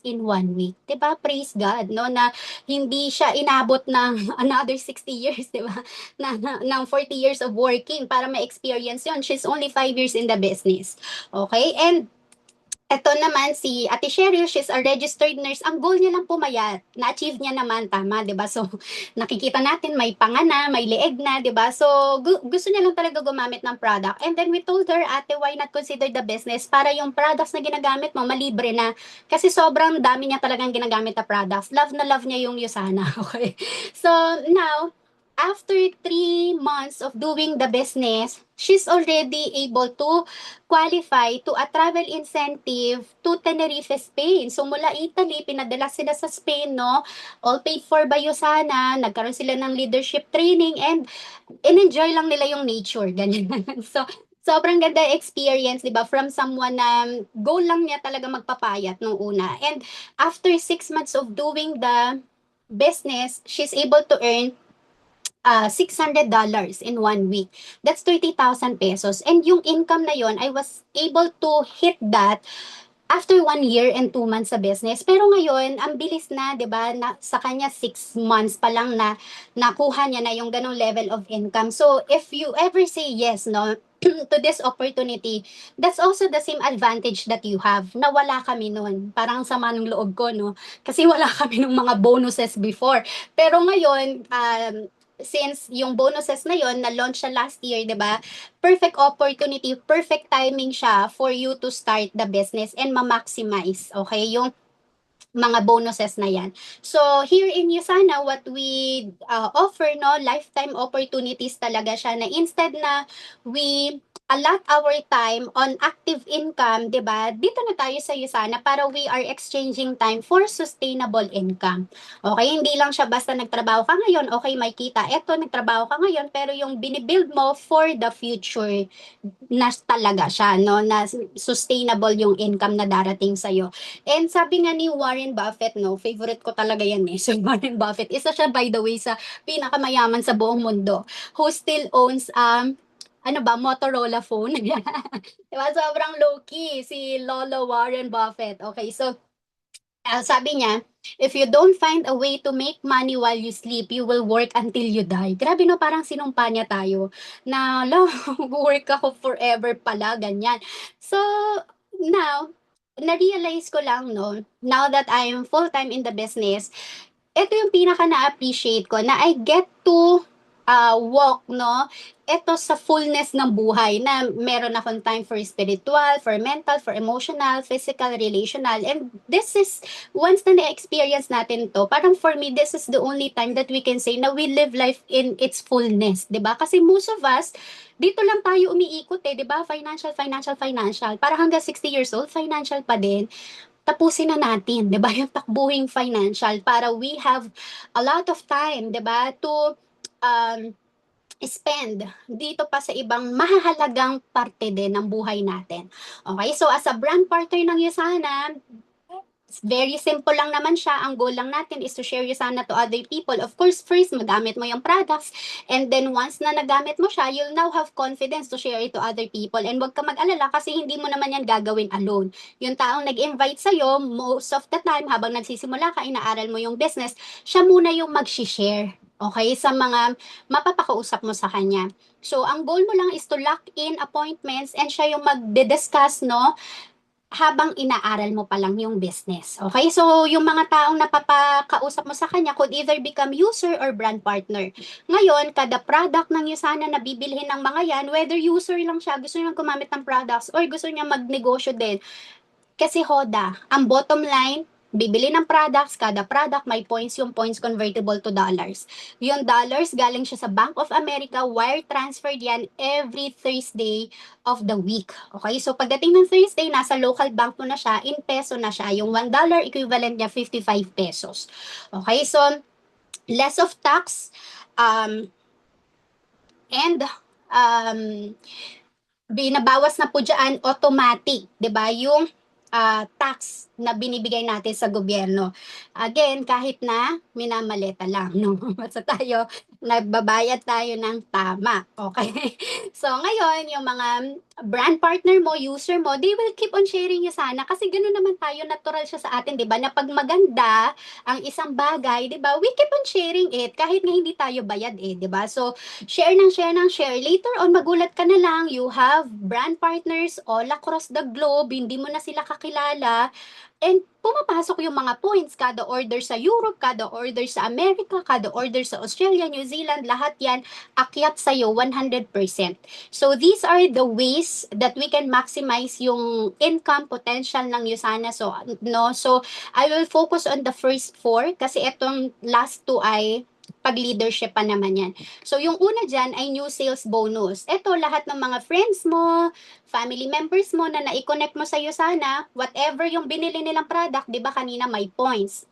in 1 week. 'Di ba? Praise God, no? Na hindi siya inabot ng another 60 years, 'di ba? Ng 40 years of working para ma-experience yon. She's only 5 years in the business. Okay? And eto naman si Ate Cheryl, she's a registered nurse. Ang goal niya lang pumayat. Na-achieve niya naman, tama, 'di ba? So, nakikita natin may panga na, may leeg na, 'di ba? So, gusto niya lang talaga gumamit ng product. And then we told her, Ate, why not consider the business para yung products na ginagamit mo malibre na. Kasi sobrang dami niya talagang ginagamit na products. Love na love niya yung Yusana, okay? So, now, after 3 months of doing the business, she's already able to qualify to a travel incentive to Tenerife, Spain. So mula Italy, pinadala sila sa Spain, no? All paid for by Yosana, nagkaroon sila ng leadership training and in-enjoy lang nila yung nature, ganyan. So, sobrang ganda experience, di ba? From someone na goal lang niya talaga magpapayat nung una. And after 6 months of doing the business, she's able to earn $600 in 1 week. That's 30,000 pesos. And yung income na yon, I was able to hit that after 1 year and 2 months sa business. Pero ngayon, ang bilis na, 'di ba? Na, sa kanya 6 months pa lang na nakuha niya na yung ganong level of income. So, if you ever say yes, no, to this opportunity, that's also the same advantage that you have na wala kami noon. Parang sama ng loob ko, no? Kasi wala kami ng mga bonuses before. Pero ngayon, since yung bonuses na yon na-launch siya last year, 'di ba? Perfect opportunity, perfect timing siya for you to start the business and ma-maximize, okay, yung mga bonuses na yan. So, here in Yusana, what we offer, no, lifetime opportunities talaga siya na instead na we allot our time on active income, di ba? Dito na tayo sa Yusana para we are exchanging time for sustainable income. Okay, hindi lang siya basta nagtrabaho ka ngayon, okay, may kita. Eto, nagtrabaho ka ngayon, pero yung binibuild mo for the future na talaga siya, no? Na sustainable yung income na darating sa'yo. And sabi nga ni Warren Buffett, no, favorite ko talaga yan eh. So Warren Buffett, isa siya by the way sa pinakamayaman sa buong mundo who still owns ano ba, Motorola phone. Diba? Sobrang low-key si Lolo Warren Buffett. Okay, so sabi niya, if you don't find a way to make money while you sleep, you will work until you die. Grabe no, parang sinumpa niya tayo na, lo, work ako forever pala, ganyan. So, now, na-realize ko lang, no, now that I'm full-time in the business, ito yung pinaka na-appreciate ko na I get to walk, no? Ito sa fullness ng buhay na meron akong time for spiritual, for mental, for emotional, physical, relational. And this is, once na na-experience natin to, parang for me, this is the only time that we can say na we live life in its fullness, di ba? Kasi most of us, dito lang tayo umiikot eh, di ba? Financial, financial, financial. Para hanggang 60 years old, financial pa din tapusin na natin, 'di ba? Yung takbuhing financial para we have a lot of time, 'di ba, to um, spend dito pa sa ibang mahahalagang parte din ng buhay natin. Okay, so as a brand partner ng Yusana, very simple lang naman siya. Ang goal lang natin is to share Yusana to other people. Of course, first, magamit mo yung products. And then, once na nagamit mo siya, you'll now have confidence to share it to other people. And wag ka mag-alala kasi hindi mo naman yan gagawin alone. Yung taong nag-invite sa'yo, most of the time, habang nagsisimula ka, inaaral mo yung business, siya muna yung mag-share. Okay? Sa mga mapapakausap mo sa kanya. So, ang goal mo lang is to lock in appointments and siya yung magde-discuss, no? Habang inaaral mo pa lang yung business. Okay? So, yung mga taong napapakausap mo sa kanya could either become user or brand partner. Ngayon, kada product ng Yusana na bibilhin ng mga yan, whether user lang siya, gusto niya gumamit ng products, or gusto niya magnegosyo din, kasi Hoda, ang bottom line, bibili ng products, kada product may points, yung points convertible to dollars. Yung dollars galing siya sa Bank of America, wire transferred yan every Thursday of the week. Okay, so pagdating ng Thursday, nasa local bank mo na siya, in peso na siya. Yung $1 equivalent niya 55 pesos. Okay, so less of tax, and um, binabawas na po dyan automatic, 'di ba? Yung tax na binibigay natin sa gobyerno. Again, kahit na minamaleta lang, no? Basta tayo, nagbabayad tayo ng tama, okay? So, ngayon, yung mga brand partner mo, user mo, they will keep on sharing you sana kasi ganoon naman tayo, natural siya sa atin, di ba? Na pag maganda ang isang bagay, di ba? We keep on sharing it kahit nga hindi tayo bayad eh, di ba? So, share ng share ng share. Later on, magulat ka na lang, you have brand partners all across the globe, hindi mo na sila kakilala, and pumapasok yung mga points, kada order sa Europe, kada order sa America, kada order sa Australia, New Zealand, lahat yan, akyat sa'yo 100%. So, these are the ways that we can maximize yung income potential ng Usana. So, no? So, I will focus on the first four kasi itong last two ay pag-leadership pa naman yan. So, yung una dyan ay new sales bonus. Ito, lahat ng mga friends mo, family members mo na na-connect mo sa'yo sana, whatever yung binili nilang product, di ba kanina may points.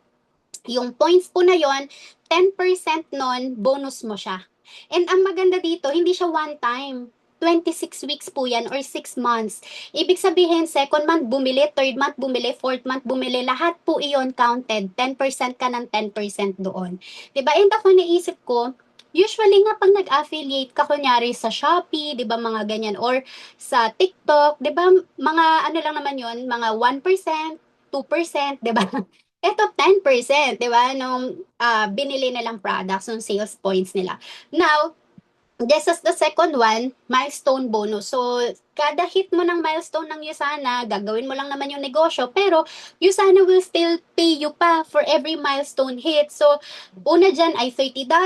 Yung points po na yon, 10% nun, bonus mo siya. And ang maganda dito, hindi siya one time. 26 weeks po yan or 6 months. Ibig sabihin, second month bumili, third month bumili, fourth month bumili, lahat po iyon counted. 10% ka ng 10% doon. Diba? And ako naisip ko, usually nga pag nag-affiliate ka kunyari sa Shopee, 'di ba mga ganyan or sa TikTok, 'di ba mga ano lang naman 'yon, mga 1%, 2%, 'di ba? Eto 10%, 'di ba, nung binili nilang products, nung sales points nila. Now, this is the second one, milestone bonus. So, kada hit mo ng milestone ng Usana, gagawin mo lang naman yung negosyo, pero Usana will still pay you pa for every milestone hit. So, una dyan ay $30,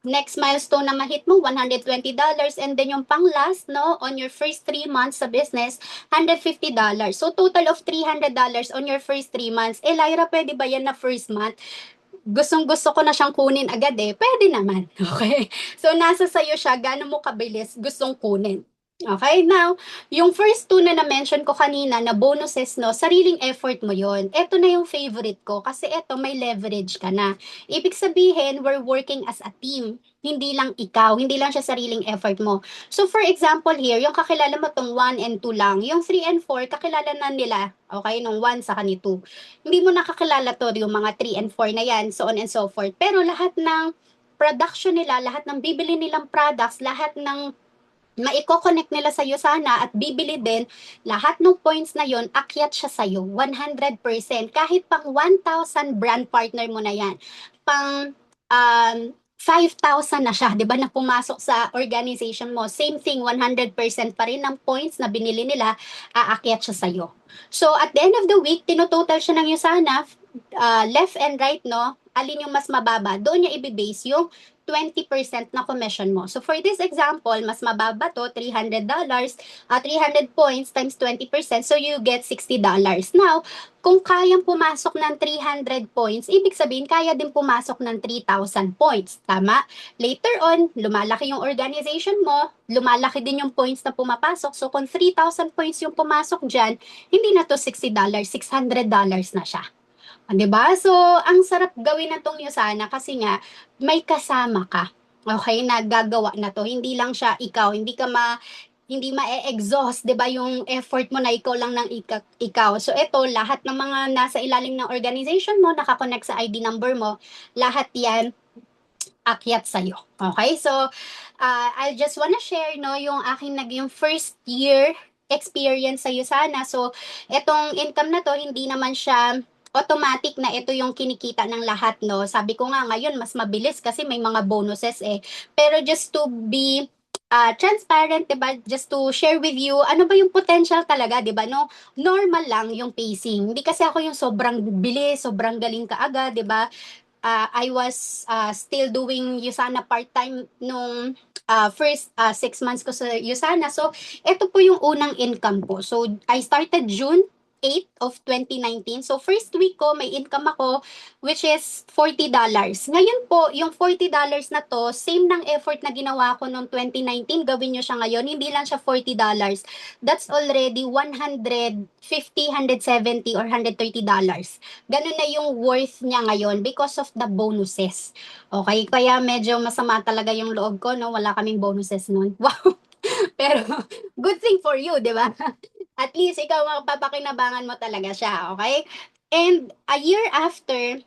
next milestone na ma-hit mo, $120, and then yung pang last, no, on your first 3 months sa business, $150. So, total of $300 on your first 3 months. Eh, Lyra, pwede ba yan na first month? Gustong-gusto ko na siyang kunin agad eh, pwede naman. Okay? So, nasa sa'yo siya, gaano mo kabilis gustong kunin. Okay, now, yung first two na na-mention ko kanina na bonuses, no, sariling effort mo yon. Ito na yung favorite ko kasi ito may leverage ka na. Ibig sabihin, we're working as a team. Hindi lang ikaw, hindi lang siya sariling effort mo. So, for example here, yung kakilala mo tong 1 and 2 lang, yung 3 and 4, kakilala na nila, okay, nung 1 sa ni 2. Hindi mo nakakilala to, yung mga 3 and 4 na yan, so on and so forth. Pero lahat ng production nila, lahat ng bibili nilang products, lahat ng maiko-connect nila sa'yo sana at bibili din, lahat ng points na yon akyat siya sa'yo, 100%. Kahit pang 1,000 brand partner mo na yan, pang 5,000 na siya, di ba, na pumasok sa organization mo. Same thing, 100% pa rin ng points na binili nila, aakyat siya sa'yo. So, at the end of the week, tinototal siya ng Usana, left and right, no? Alin yung mas mababa? Doon niya ibibase yung 20% na commission mo. So for this example, mas mababa to, $300, 300 points times 20%, so you get $60. Now, kung kayang pumasok ng 300 points, ibig sabihin kaya din pumasok ng 3,000 points. Tama? Later on, lumalaki yung organization mo, lumalaki din yung points na pumapasok. So kung 3,000 points yung pumasok dyan, hindi na to $60, $600 na siya. 'Di ba? So, ang sarap gawin na tong Usana kasi nga may kasama ka. Okay, nagagawa na to. Hindi lang siya ikaw, hindi ma-exhaust, 'di ba, yung effort mo na ikaw lang ng ikaw. So ito, lahat ng mga nasa ilalim ng organization mo, nakakonect sa ID number mo, lahat 'yan akyat sa iyo. Okay? So, I just wanna share no yung aking naging first year experience sa Usana. So, etong income na to, hindi naman siya automatic na ito yung kinikita ng lahat, no? Sabi ko nga ngayon, mas mabilis kasi may mga bonuses eh. Pero just to be transparent, diba? Just to share with you, ano ba yung potential talaga, diba? No, normal lang yung pacing. Hindi kasi ako yung sobrang bilis, sobrang galing kaagad, diba? I was still doing Usana part-time nung first 6 months ko sa Usana. So, ito po yung unang income ko. So, I started June 8 of 2019. So, first week ko, may income ako, which is $40. Ngayon po, yung $40 na to, same ng effort na ginawa ko noong 2019, gawin nyo siya ngayon. Hindi lang siya $40. That's already 150, 170, or $130. Ganun na yung worth niya ngayon because of the bonuses. Okay, kaya medyo masama talaga yung loob ko, no? Wala kaming bonuses noon. Wow! Pero good thing for you, di ba? At least ikaw mapapakinabangan mo talaga siya, okay? And a year after,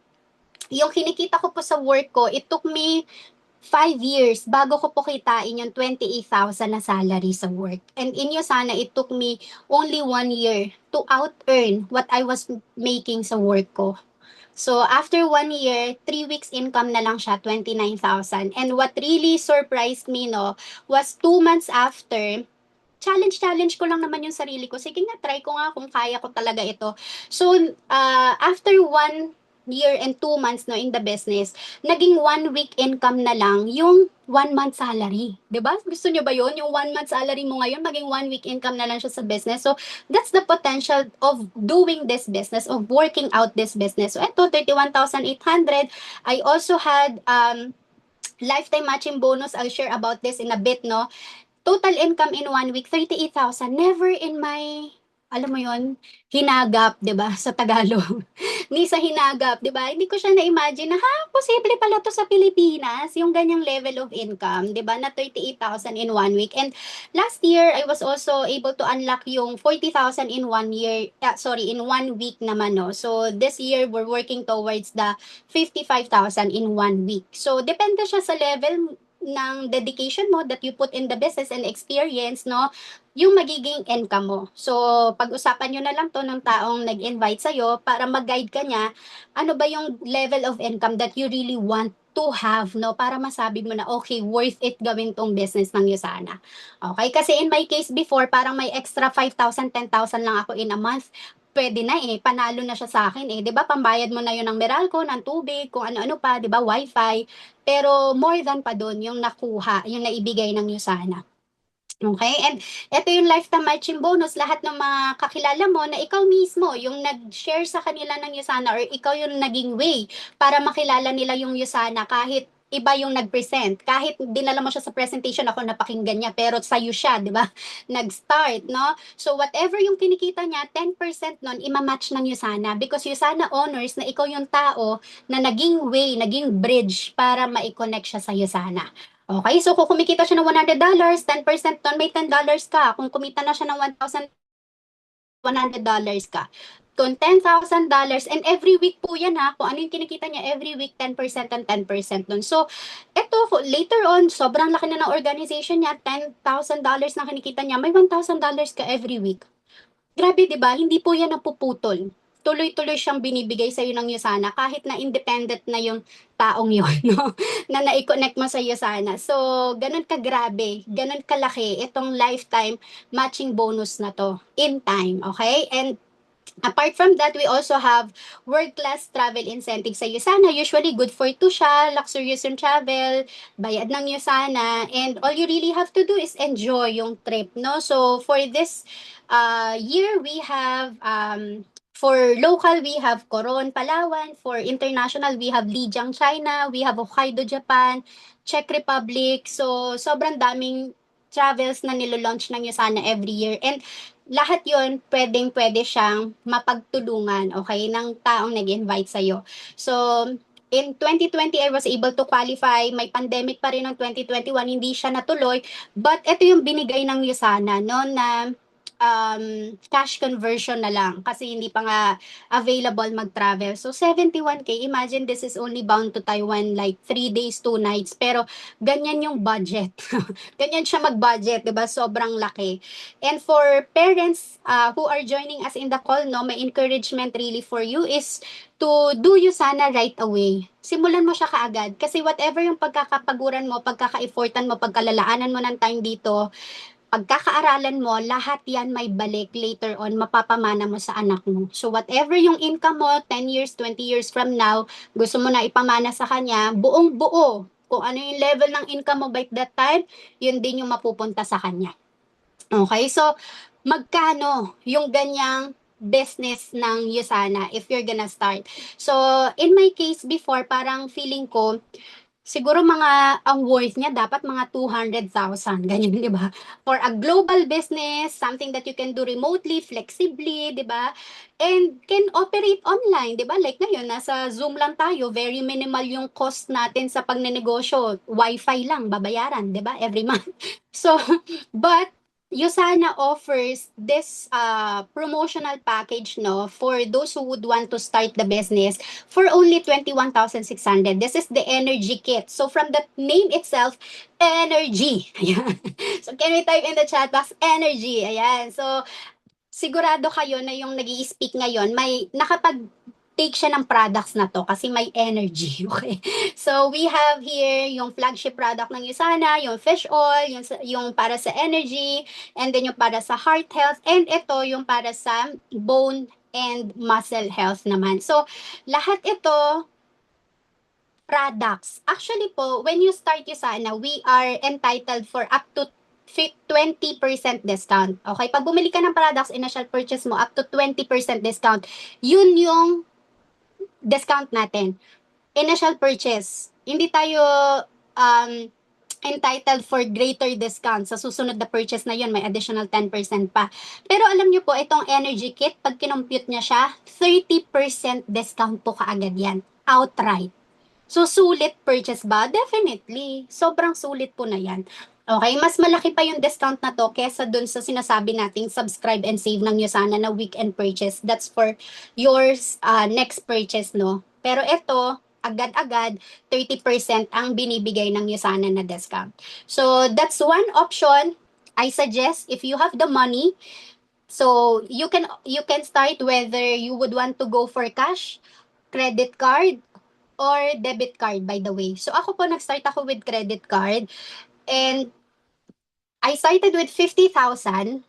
yung kinikita ko po sa work ko, it took me 5 years bago ko po kitain yung 28,000 na salary sa work. And in sana, it took me only 1 year to out-earn what I was making sa work ko. So, after 1 year, 3 weeks income na lang siya, 29,000. And what really surprised me, no, was 2 months after, challenge ko lang naman yung sarili ko. Sige nga, try ko nga kung kaya ko talaga ito. So, after 1 year and 2 months no, in the business, naging 1 week income na lang yung 1 month salary. 'Di ba? Gusto nyo ba yun? Yung 1 month salary mo ngayon, maging 1 week income na lang siya sa business. So, that's the potential of doing this business, of working out this business. So, ito, 31,800. I also had lifetime matching bonus. I'll share about this in a bit, no? Total income in 1 week, 38,000. Never in my, alam mo yon, hinagap, 'di ba, sa Tagalog. Ni sa hinagap, 'di ba? Hindi ko siya na-imagine na, ha, posible pala to sa Pilipinas, yung ganyang level of income, 'di ba, na 38,000 in 1 week. And last year, I was also able to unlock yung 40,000 in 1 year, sorry, in 1 week naman, no. So, this year, we're working towards the 55,000 in 1 week. So, depende siya sa level ng dedication mo that you put in the business and experience, no, yung magiging income mo. So, pag-usapan nyo na lang to ng taong nag-invite sa'yo para mag-guide ka niya, ano ba yung level of income that you really want to have, no, para masabi mo na, okay, worth it gawin tong business ng Yusana. Okay, kasi in my case before, parang may extra 5,000, 10,000 lang ako in a month, pwede na eh, panalo na siya sa akin eh. 'Di ba? Pambayad mo na 'yon ng Meralco, ng tubig, kung ano-ano pa, 'di ba? Wifi. Pero more than pa doon yung nakuha, yung naibigay ng Yusana. Okay? And ito yung lifetime matching bonus, lahat ng mga kakilala mo na ikaw mismo yung nag-share sa kanila ng Yusana or ikaw yung naging way para makilala nila yung Yusana kahit iba yung nag-present. Kahit dinala mo siya sa presentation, ako napakinggan niya, pero sa'yo siya, di ba? Nag-start, no? So, whatever yung kinikita niya, 10% nun, imamatch ng Yusana because Yusana honors na ikaw yung tao na naging way, naging bridge para ma-connect siya sa Yusana. Okay, so kung kumikita siya ng $100, 10% nun may $10 ka. Kung kumita na siya ng $1,100 ka. Kung $10,000, and every week po yan ha, kung ano yung kinikita niya, every week 10% and 10% nun. So, eto, later on, sobrang laki na ng organization niya, $10,000 na kinikita niya, may $1,000 ka every week. Grabe 'di ba, hindi po 'yan napuputol. Tuloy-tuloy siyang binibigay sa'yo ng Yusana kahit na independent na yung taong yon, 'no, na nai-connect mo sa Yusana. So, gano'n kagrabe, gano'n kalaki itong lifetime matching bonus na 'to in time, okay? And apart from that, we also have world-class travel incentives sa Yusana. Usually, good for two siya, luxurious yung travel, bayad ng Yusana, and all you really have to do is enjoy yung trip, no? So, for this year, we have, for local, we have Coron, Palawan. For international, we have Lijiang, China. We have Hokkaido, Japan, Czech Republic. So, sobrang daming travels na nilo-launch ng Yusana every year. And lahat yon pwedeng-pwede siyang mapagtulungan, okay, ng taong nag-invite sa'yo. So, in 2020, I was able to qualify. May pandemic pa rin ng 2021, hindi siya natuloy. But ito yung binigay ng Yusana, no, na cash conversion na lang kasi hindi pa nga available mag-travel. So, 71K, imagine this is only bound to Taiwan like 3 days, 2 nights. Pero, ganyan yung budget. Ganyan siya mag-budget, 'di ba? Sobrang laki. And for parents who are joining us in the call, no, my encouragement really for you is to do Yusana right away. Simulan mo siya kaagad. Kasi whatever yung pagkakapaguran mo, pagkaka-effortan mo, pagkalalaanan mo ng time dito, pagkakaaralan mo, lahat yan may balik later on, mapapamana mo sa anak mo. So whatever yung income mo, 10 years, 20 years from now, gusto mo na ipamana sa kanya, buong buo. Kung ano yung level ng income mo by that time, yun din yung mapupunta sa kanya. Okay, so magkano yung ganyang business ng Yusana if you're gonna start? So, in my case before, parang feeling ko, siguro mga ang worth niya dapat mga 200,000 ganyan, 'di ba? For a global business, something that you can do remotely, flexibly, 'di ba? And can operate online, 'di ba? Like ngayon, nasa Zoom lang tayo, very minimal yung cost natin sa pagnenegosyo. Wifi lang babayaran, 'di ba? Every month. So, but Yusana offers this promotional package, no, for those who would want to start the business for only 21,600. This is the energy kit. So from the name itself, energy. Ayan. So can we type in the chat box energy? Ayan. So sigurado kayo na yung nag speak ngayon, may nakapag-take siya ng products na to kasi may energy. Okay? So, we have here yung flagship product ng Usana, yung fish oil, yung para sa energy, and then yung para sa heart health, and ito yung para sa bone and muscle health naman. So, lahat ito products. Actually po, when you start Usana, we are entitled for up to 20% discount. Okay? Pag bumili ka ng products, initial purchase mo, up to 20% discount. Yun yung discount natin. Initial purchase. Hindi tayo um, entitled for greater discount. Sa susunod na purchase na yun, may additional 10% pa. Pero alam nyo po, itong energy kit, pag kinompute niya siya, 30% discount po kaagad yan. Outright. So, sulit purchase ba? Definitely. Sobrang sulit po na yan. Okay, mas malaki pa yung discount na to kesa dun sa sinasabi nating subscribe and save ng Yusana na weekend purchase. That's for yours next purchase, no? Pero ito, agad-agad, 30% ang binibigay ng Yusana na discount. So, that's one option. I suggest if you have the money, so you can start whether you would want to go for cash, credit card, or debit card, by the way. So ako po, nag-start ako with credit card, and I started with 50,000.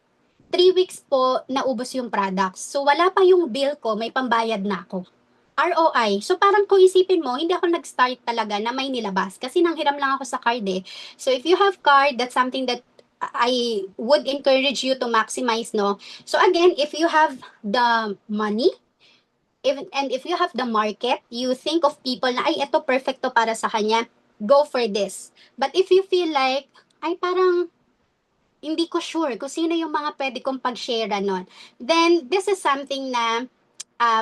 3 weeks po naubos yung products. So wala pa yung bill ko, may pambayad na ako. ROI. So parang kung isipin mo, hindi ako nag-start talaga na may nilabas kasi nanghiram lang ako sa card eh. So if you have card, that's something that I would encourage you to maximize, no? So again, if you have the money, and if you have the market, you think of people na, ay, ito perfecto para sa kanya, go for this. But if you feel like, ay, parang hindi ko sure kung sino yung mga pwede kong pag-share nun, then this is something na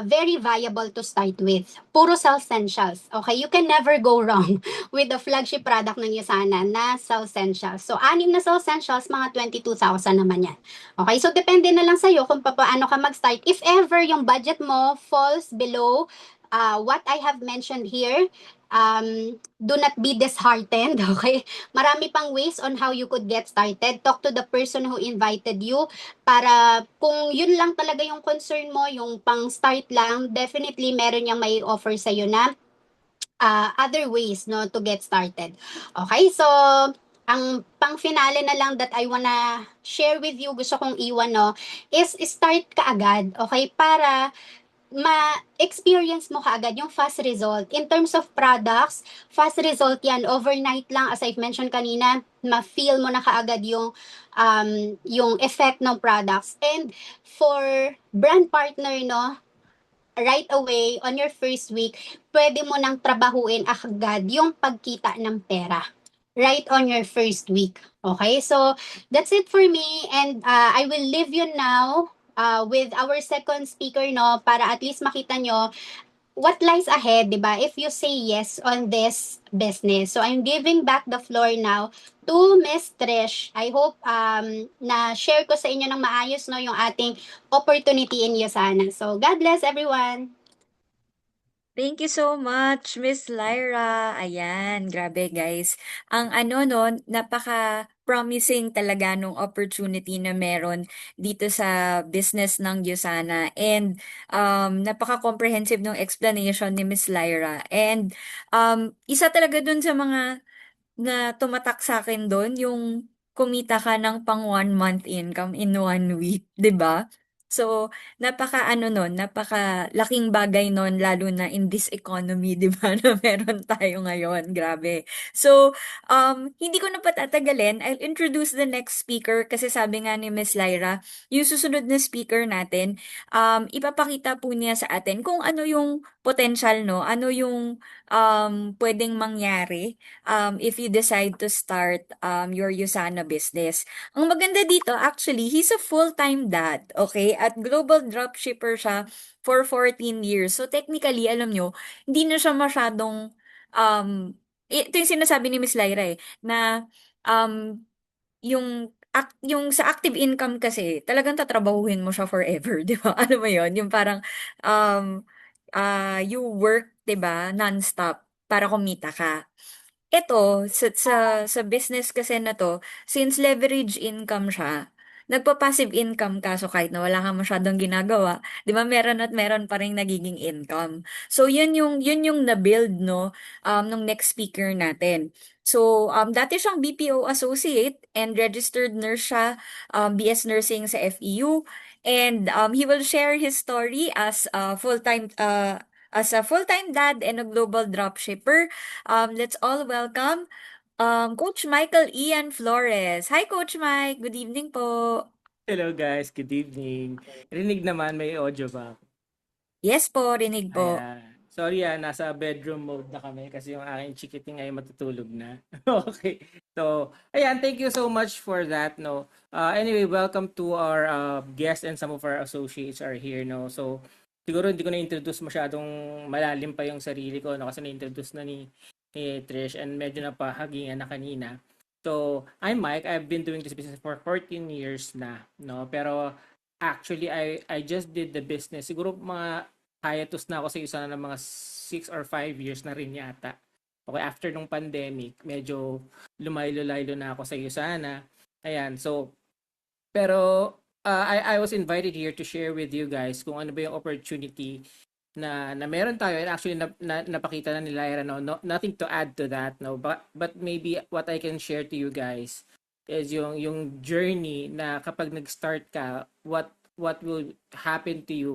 very viable to start with. Puro Essentials. Okay? You can never go wrong with the flagship product ng Yusana na Essentials. So, 6 na Essentials, mga 22,000 naman yan. Okay? So, depende na lang sa'yo kung paano ka mag-start. If ever yung budget mo falls below what I have mentioned here, do not be disheartened, okay? Marami pang ways on how you could get started. Talk to the person who invited you para kung yun lang talaga yung concern mo, yung pang-start lang, definitely meron niyang may offer sa'yo na other ways, no, to get started. Okay, so ang pang-finale na lang that I wanna share with you, gusto kong iwan, no, is start ka agad, okay, para ma-experience mo kaagad yung fast result. In terms of products, fast result yan. Overnight lang, as I've mentioned kanina, ma-feel mo na kaagad yung effect ng products. And for brand partner, no, right away, on your first week, pwede mo nang trabahuin agad yung pagkita ng pera. Right on your first week. Okay, so that's it for me, and I will leave you now with our second speaker, no, para at least makita nyo what lies ahead, di ba, if you say yes on this business. So I'm giving back the floor now to Miss Trish. I hope na share ko sa inyo ng maayos, no, yung ating opportunity in Yosana. So God bless everyone. Thank you so much, Miss Lyra. Ayan, grabe guys. Ang ano no, napaka-promising talaga nung opportunity na meron dito sa business ng Yusana. And napaka-comprehensive nung explanation ni Miss Lyra. And isa talaga dun sa mga na tumatak sa akin dun, yung kumita ka ng pang 1 month income in 1 week, 'di ba? So, napaka ano nun, napaka laking bagay nun lalo na in this economy, 'di ba, na meron tayo ngayon. Grabe. So, hindi ko na patatagalin. I'll introduce the next speaker kasi sabi nga ni Miss Lyra, yung susunod na speaker natin, ipapakita po niya sa atin kung ano yung potential, no? Ano yung pwedeng mangyari if you decide to start your Usana business. Ang maganda dito, actually, he's a full-time dad, okay? At global dropshipper siya for 14 years. So technically, alam nyo, hindi na siya masyadong, ito yung sinasabi ni Miss Lyra eh, na um, yung yung sa active income kasi, talagang tatrabahuhin mo siya forever, 'di ba? Alam mo 'yon, yung parang um you work, 'di ba, nonstop para kumita ka. Ito, sa business kasi na to, since leverage income siya, nagpa-passive income ka, so kahit na wala kang masyadong ginagawa, 'di ba, meron at meron pa ring nagiging income. So yun yung na-build, no, nung next speaker natin. So dati siyang BPO associate and registered nurse siya, BS Nursing sa FEU, and he will share his story as a full-time dad and a global dropshipper. Let's all welcome Coach Michael Ian Flores. Hi, Coach Mike. Good evening po. Hello guys, good evening. Rinig naman, may audio ba? Yes po, rinig po. Ayan. Sorry nasa bedroom mode na kami kasi yung aking chikiting ay matutulog na. Okay. So, ayan, thank you so much for that, no. Anyway, welcome to our guests and some of our associates are here, no. So, siguro hindi ko na-introduce masyadong malalim pa yung sarili ko, no, kasi na-introduce na ni Trish and medyo napahagingan na kanina. So, I'm Mike. I've been doing this business for 14 years na, no. Pero actually, I just did the business. Siguro mga hiatus na ako sa isa ng mga 6 or 5 years na rin yata. Okay, after nung pandemic, medyo lumaylo-laylo na ako sa USANA. Ayan, so, pero I was invited here to share with you guys kung ano ba yung opportunity na meron tayo, and actually napakita na ni Lyra, no, nothing to add to that, no, but maybe what I can share to you guys is yung journey na kapag nag-start ka, what will happen to you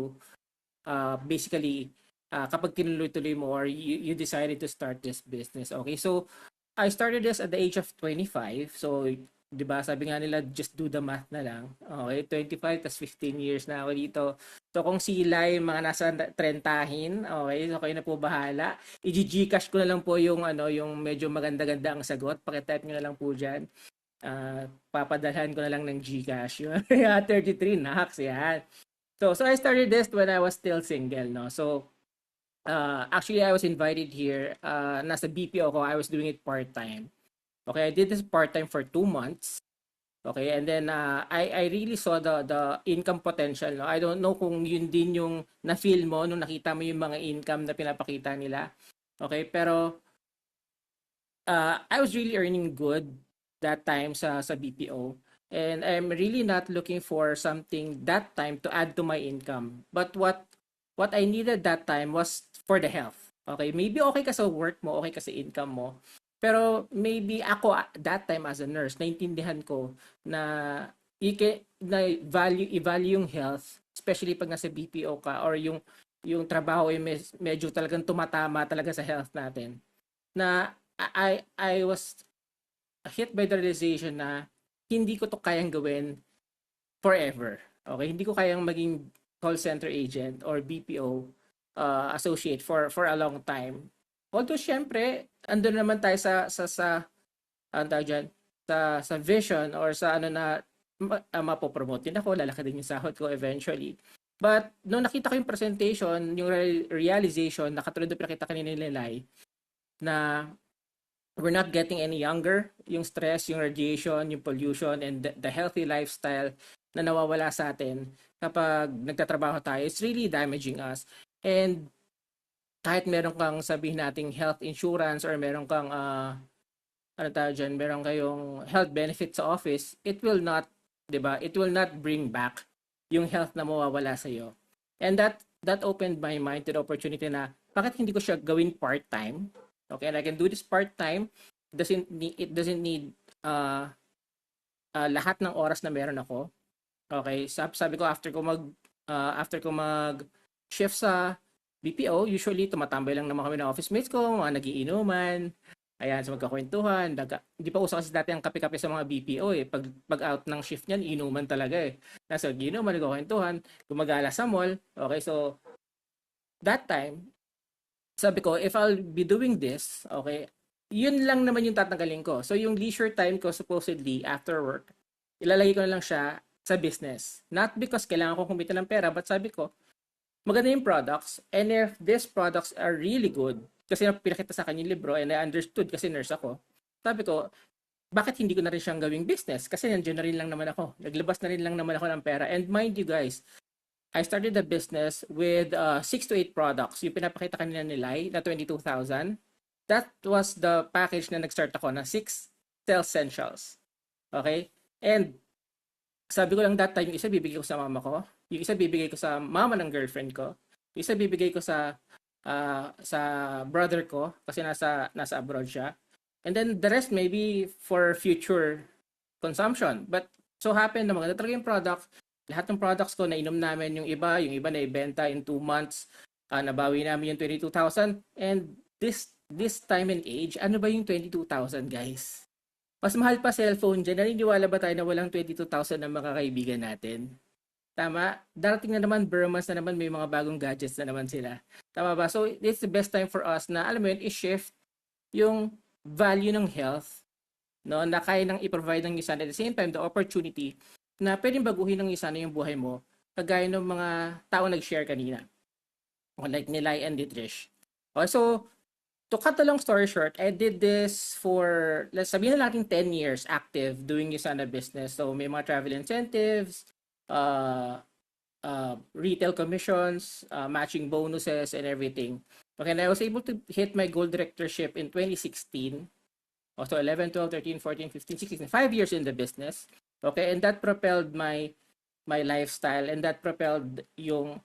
basically kapag tinuloy-tuloy mo or you decided to start this business. Okay, so I started this at the age of 25. So, 'di ba, sabi nga nila just do the math na lang. Okay, 25 tas 15 years na ako dito. So kung sila yung mga nasa trentahin, okay, so kayo na po bahala. I-Gcash ko na lang po yung yung medyo maganda-ganda ang sagot. Paki-type niyo na lang po diyan. Papadalhan ko na lang ng Gcash. Yung 33 knocks yan. So I started this when I was still single, no. So actually I was invited here. Nasa BPO ko, I was doing it part-time. Okay, I did this part-time for 2 months. Okay, and then I really saw the income potential, no. I don't know kung yun din yung na-feel mo nung nakita mo yung mga income na pinapakita nila. Okay, pero I was really earning good that time sa BPO. And I'm really not looking for something that time to add to my income. But what I needed that time was for the health. Okay, maybe okay ka sa work mo, okay ka sa income mo. Pero maybe ako that time as a nurse, naintindihan ko na i-value yung health, especially pag nasa BPO ka or yung trabaho ay medyo talagang tumatama talaga sa health natin. Na I was hit by the realization na hindi ko to kayang gawin forever. Okay, hindi ko kayang maging call center agent or BPO associate for a long time. Although syempre, andun naman tayo ano tawag dyan, sa vision or sa ano na mapopromote din ako, lalaki din yung sahod ko eventually. But nung nakita ko yung presentation, yung realization, na katulad na pinakita kanina ni Lelay, na we're not getting any younger, yung stress, yung radiation, yung pollution, and the healthy lifestyle na nawawala sa atin kapag nagtatrabaho tayo, it's really damaging us. And kahit meron kang sabihin nating health insurance or meron kang ano tawag dyan, meron kayong health benefit sa office, it will not, 'di ba? It will not bring back yung health na mawawala sa iyo. And that opened my mind to the opportunity na bakit hindi ko siya gawin part-time? Okay, and I can do this part-time. It doesn't need lahat ng oras na meron ako. Okay, sabi ko after ko mag shift sa BPO, usually tumatambay lang naman kami ng office mates ko, mga nagiinuman. Ayan, sa magkakwentuhan. Hindi pa uso kasi dati ang kape-kape sa mga BPO eh. Pag out ng shift niyan, inuman talaga eh. Nasa ginuman, nagkakwentuhan, gumagala sa mall. Okay, so that time, sabi ko, if I'll be doing this, okay, yun lang naman yung tatanggalin ko. So yung leisure time ko supposedly after work, ilalagay ko na lang siya sa business. Not because kailangan ko kumita ng pera, but sabi ko, maganda yung products, and if these products are really good, kasi pinakita sa akin yung libro and I understood kasi nurse ako, sabi ko, bakit hindi ko na rin siyang gawing business? Kasi nandiyan na rin lang naman ako. Naglabas na rin lang naman ako ng pera. And mind you guys, I started the business with 6 to 8 products. Yung pinapakita kanina ni Lai na 22,000. That was the package na nag-start ako na 6 sales essentials. Okay? And sabi ko lang that time, yung isa bibigay ko sa mama ko, yung isa bibigay ko sa mama ng girlfriend ko, yung isa bibigay ko sa brother ko kasi nasa abroad siya. And then the rest maybe for future consumption. But so happened na maganda talaga yung product. Lahat ng products ko, nainom namin yung iba na ibenta in 2 months. Nabawi namin yung 22,000. And this time and age, ano ba yung 22,000 guys? Mas mahal pa cellphone dyan. Naniniwala ba tayo na walang 22,000 ng mga kaibigan natin? Tama? Darating na naman, Burmans na naman, may mga bagong gadgets na naman sila. Tama ba? So, it's the best time for us na, alam mo yun, i-shift yung value ng health, no, na kaya nang i-provide ng isa, at the same time, the opportunity na pwedeng baguhin ng isa na yung buhay mo, kagaya ng mga tao nag-share kanina. Like Nilay and Dietrich. Okay, so, to cut the long story short, I did this for, let's sabihin na natin 10 years active doing Yusana business. So, may mga travel incentives, retail commissions, matching bonuses, and everything. Okay, and I was able to hit my gold directorship in 2016. Also 11, 12, 13, 14, 15, 16, 5 years in the business. Okay, and that propelled my lifestyle, and that propelled yung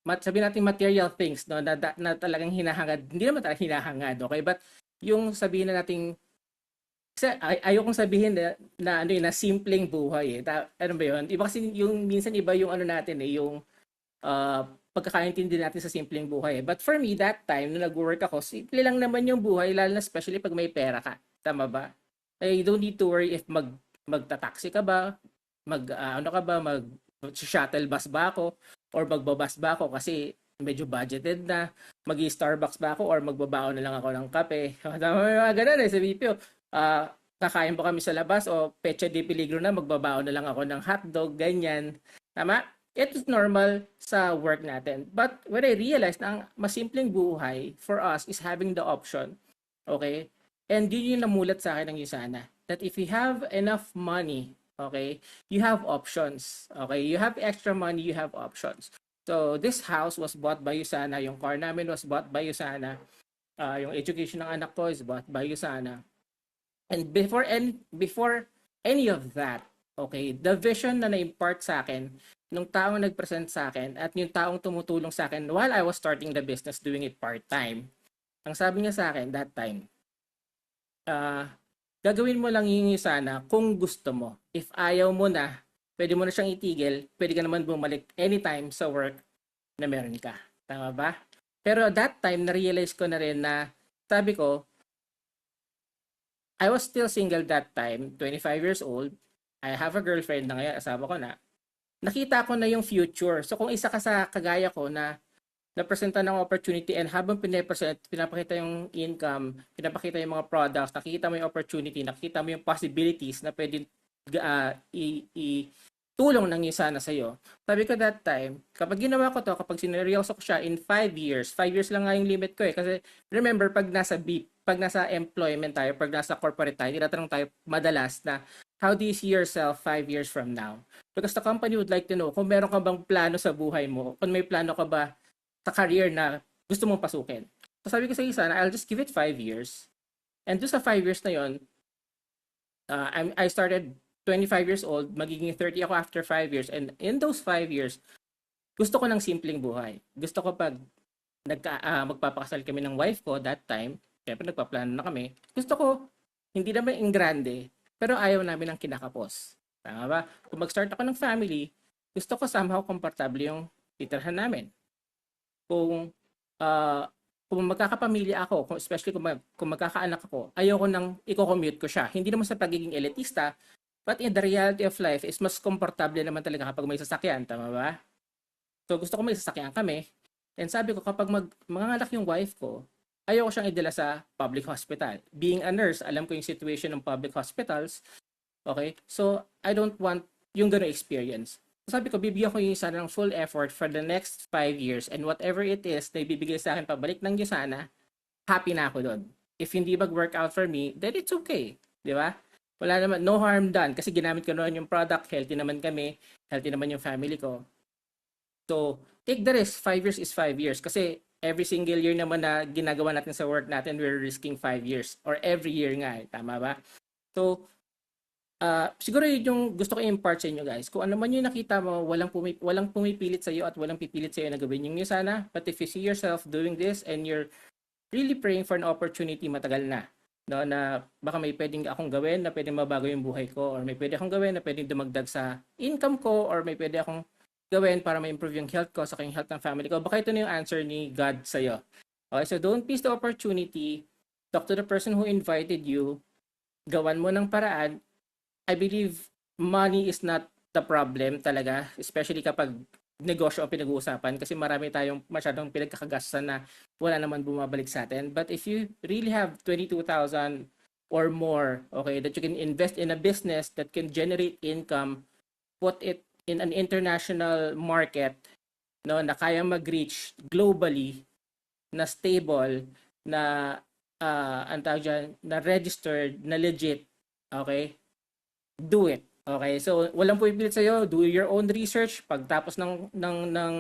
sabihin natin material things, no, na talagang hinahangad. Hindi naman talagang hinahangad, okay? But yung sabihin na nating ayokong sabihin na ano yun, na simpleng buhay eh. Ano ba yun? Iba kasi yung minsan iba yung ano natin eh, yung pagkakaintindi natin sa simpleng buhay. But for me, that time, nung nag-work ako, simple lang naman yung buhay, lalo na especially pag may pera ka. Tama ba? You don't need to worry if magta-taxi ka ba, shuttle bus ba ako, or magbabas ba ako kasi medyo budgeted na, mag-Starbucks ba ako, or magbabaon na lang ako ng kape. Tama yung mga ganun eh, sa BPO. Kakain ba kami sa labas, o pecha de peligro na, magbabaon na lang ako ng hotdog, ganyan. Tama? It's normal sa work natin. But when I realized na ang mas simpleng buhay for us is having the option, okay? And yun yung namulat sa akin ng Yusana. That if you have enough money, okay, you have options. Okay, you have extra money, you have options. So this house was bought by Yusana. Yung car namin was bought by Yusana. Yung education ng anak ko is bought by Yusana. And before any of that, okay, the vision na na-impart sa akin nung taong nag-present sa akin at yung taong tumutulong sa akin while I was starting the business, doing it part-time, ang sabi niya sa akin that time, gagawin mo lang yung sana kung gusto mo. If ayaw mo na, pwede mo na siyang itigil, pwede ka naman bumalik anytime sa work na meron ka. Tama ba? Pero that time, na-realize ko na rin na, sabi ko, I was still single that time, 25 years old. I have a girlfriend na ngayon, asawa ko na. Nakita ko na yung future. So kung isa ka sa kagaya ko na napresenta ng opportunity, and habang pinapakita yung income, pinapakita yung mga products, nakikita mo yung opportunity, nakikita mo yung possibilities na pwede tulong ng Yusana sa'yo. Sabi ko that time, kapag ginawa ko to, kapag sineryoso ko siya in 5 years, 5 years lang nga yung limit ko eh. Kasi remember, pag nasa employment tayo, pag nasa corporate tayo, tinatanong tayo madalas na, how do you see yourself 5 years from now? Because the company would like to know kung meron ka bang plano sa buhay mo, kung may plano ka ba sa career na gusto mong pasukin. So sabi ko sa Yusana, I'll just give it 5 years. And doon sa 5 years na yon, I started 25 years old, magiging 30 ako after 5 years. And in those 5 years, gusto ko ng simpleng buhay. Gusto ko pag magpapakasal kami ng wife ko that time, syempre nagpaplano na kami, gusto ko, hindi naman in grande, pero ayaw namin ng kinakapos. Tama ba? Kung mag-start ako ng family, gusto ko somehow komportable yung titirhan namin. Kung magkakapamilya ako, especially kung magkakaanak ako, ayoko nang i-commute ko siya. Hindi naman sa pagiging elitista, but in the reality of life is mas komportable naman talaga kapag may sasakyan. Tama ba? So gusto ko may sasakyan kami. And sabi ko, kapag manganganak yung wife ko, ayoko siyang idala sa public hospital. Being a nurse, alam ko yung situation ng public hospitals. Okay? So, I don't want yung gano'ng experience. Sabi ko, bibigyan ko yung Yusana ng full effort for the next 5 years, and whatever it is na ibibigay sa akin pabalik ng Yusana, happy na ako doon. if hindi mag-work out for me, then it's okay. Di ba? Wala naman, no harm done. Kasi ginamit ko naman yung product, healthy naman kami, healthy naman yung family ko. So, take the risk. 5 years is 5 years. Kasi every single year naman na ginagawa natin sa work natin, we're risking 5 years. Or every year nga, tama ba? So, siguro yun yung gusto ko i-impart sa inyo guys. Kung ano man yung nakita mo, walang pumipilit sa iyo at walang pipilit sa iyo na gawin yung sana. But if you see yourself doing this and you're really praying for an opportunity matagal na, no, na baka may pwedeng akong gawin na pwedeng mabago yung buhay ko, or may pwede akong gawin na pwedeng dumagdag sa income ko, or may pwede akong gawin para ma-improve yung health ko sa yung health ng family ko. Baka ito na yung answer ni God sa iyo. Okay, so don't miss the opportunity. Talk to the person who invited you. Gawan mo ng paraan. I believe money is not the problem talaga, especially kapag negosyo ang pinag-uusapan, kasi marami tayong masyadong pinagkakagastusan na wala naman bumabalik sa atin. But if you really have 22,000 or more, okay, that you can invest in a business that can generate income, put it in an international market, no, na kaya mag-reach globally, na stable, na ang tawag dyan, na registered, na legit, okay, do it. Okay, so walang pumipilit sa'yo, do your own research. Pagtapos ng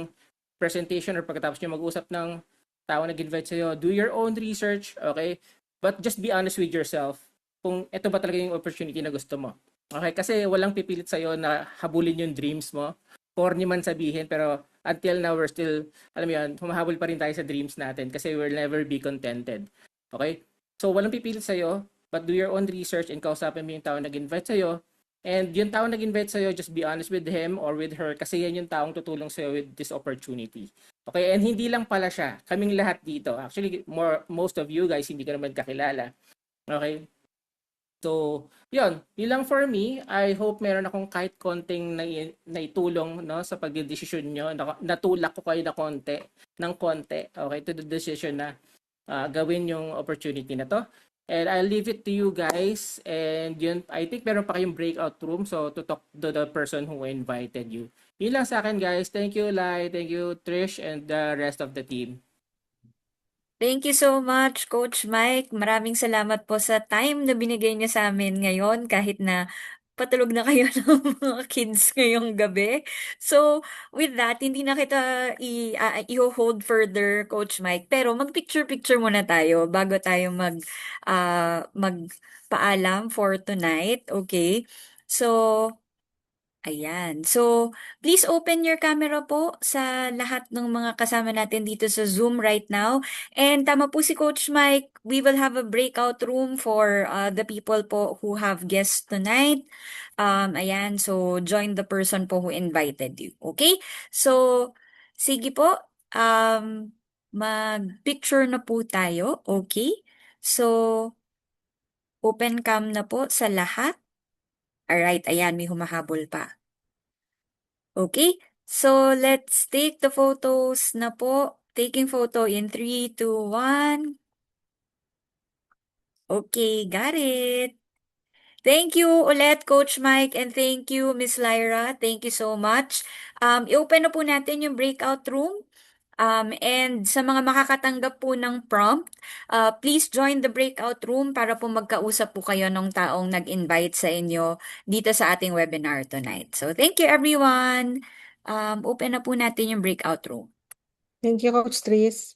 presentation or pagkatapos nyo mag-usap ng tao nag-invite sa'yo, do your own research, okay? But just be honest with yourself kung ito ba talaga yung opportunity na gusto mo. Okay, kasi walang pipilit sa'yo na habulin yung dreams mo. Corny man sabihin, pero until now, we're still, alam mo yan, humahabol pa rin tayo sa dreams natin kasi we'll never be contented. Okay? So, walang pipilit sa'yo, but do your own research and kausapin mo yung tao nag-invite sa'yo. And yung tao nag-invite sa'yo, just be honest with him or with her kasi yan yung taong tutulong sa'yo with this opportunity. Okay, and hindi lang pala siya. Kaming lahat dito. Actually, most of you guys, hindi ko naman kakilala. Okay? So, yun lang for me. I hope meron akong kahit konting naitulong, no, sa pagdedesisyon nyo. Natulak ko kayo ng konti, okay, to the decision na gawin yung opportunity na to. And I'll leave it to you guys. And yun, I think meron pa kayong breakout room, so to talk to the person who invited you. Yun lang sa akin guys. Thank you Lai, thank you Trish and the rest of the team. Thank you so much, Coach Mike. Maraming salamat po sa time na binigay niyo sa amin ngayon kahit na patulog na kayo ng mga kids ngayong gabi. So, with that, hindi na kita i-hold further, Coach Mike. Pero mag-picture-picture muna tayo bago tayo magpaalam for tonight. Okay? So, ayan. So, please open your camera po sa lahat ng mga kasama natin dito sa Zoom right now. And tama po si Coach Mike, we will have a breakout room for the people po who have guests tonight. Ayan, so join the person po who invited you. Okay? So, sige po, mag-picture na po tayo. Okay? So, open cam na po sa lahat. Alright, ayan, may humahabol pa. Okay, so let's take the photos na po. Taking photo in 3, 2, 1. Okay, got it. Thank you ulit, Coach Mike, and thank you, Miss Lyra. Thank you so much. I-open na po natin yung breakout room. And sa mga makakatanggap po ng prompt, please join the breakout room para po magkausap po kayo ng taong nag-invite sa inyo dito sa ating webinar tonight. So thank you everyone. Open na po natin yung breakout room. Thank you, Coach Tris.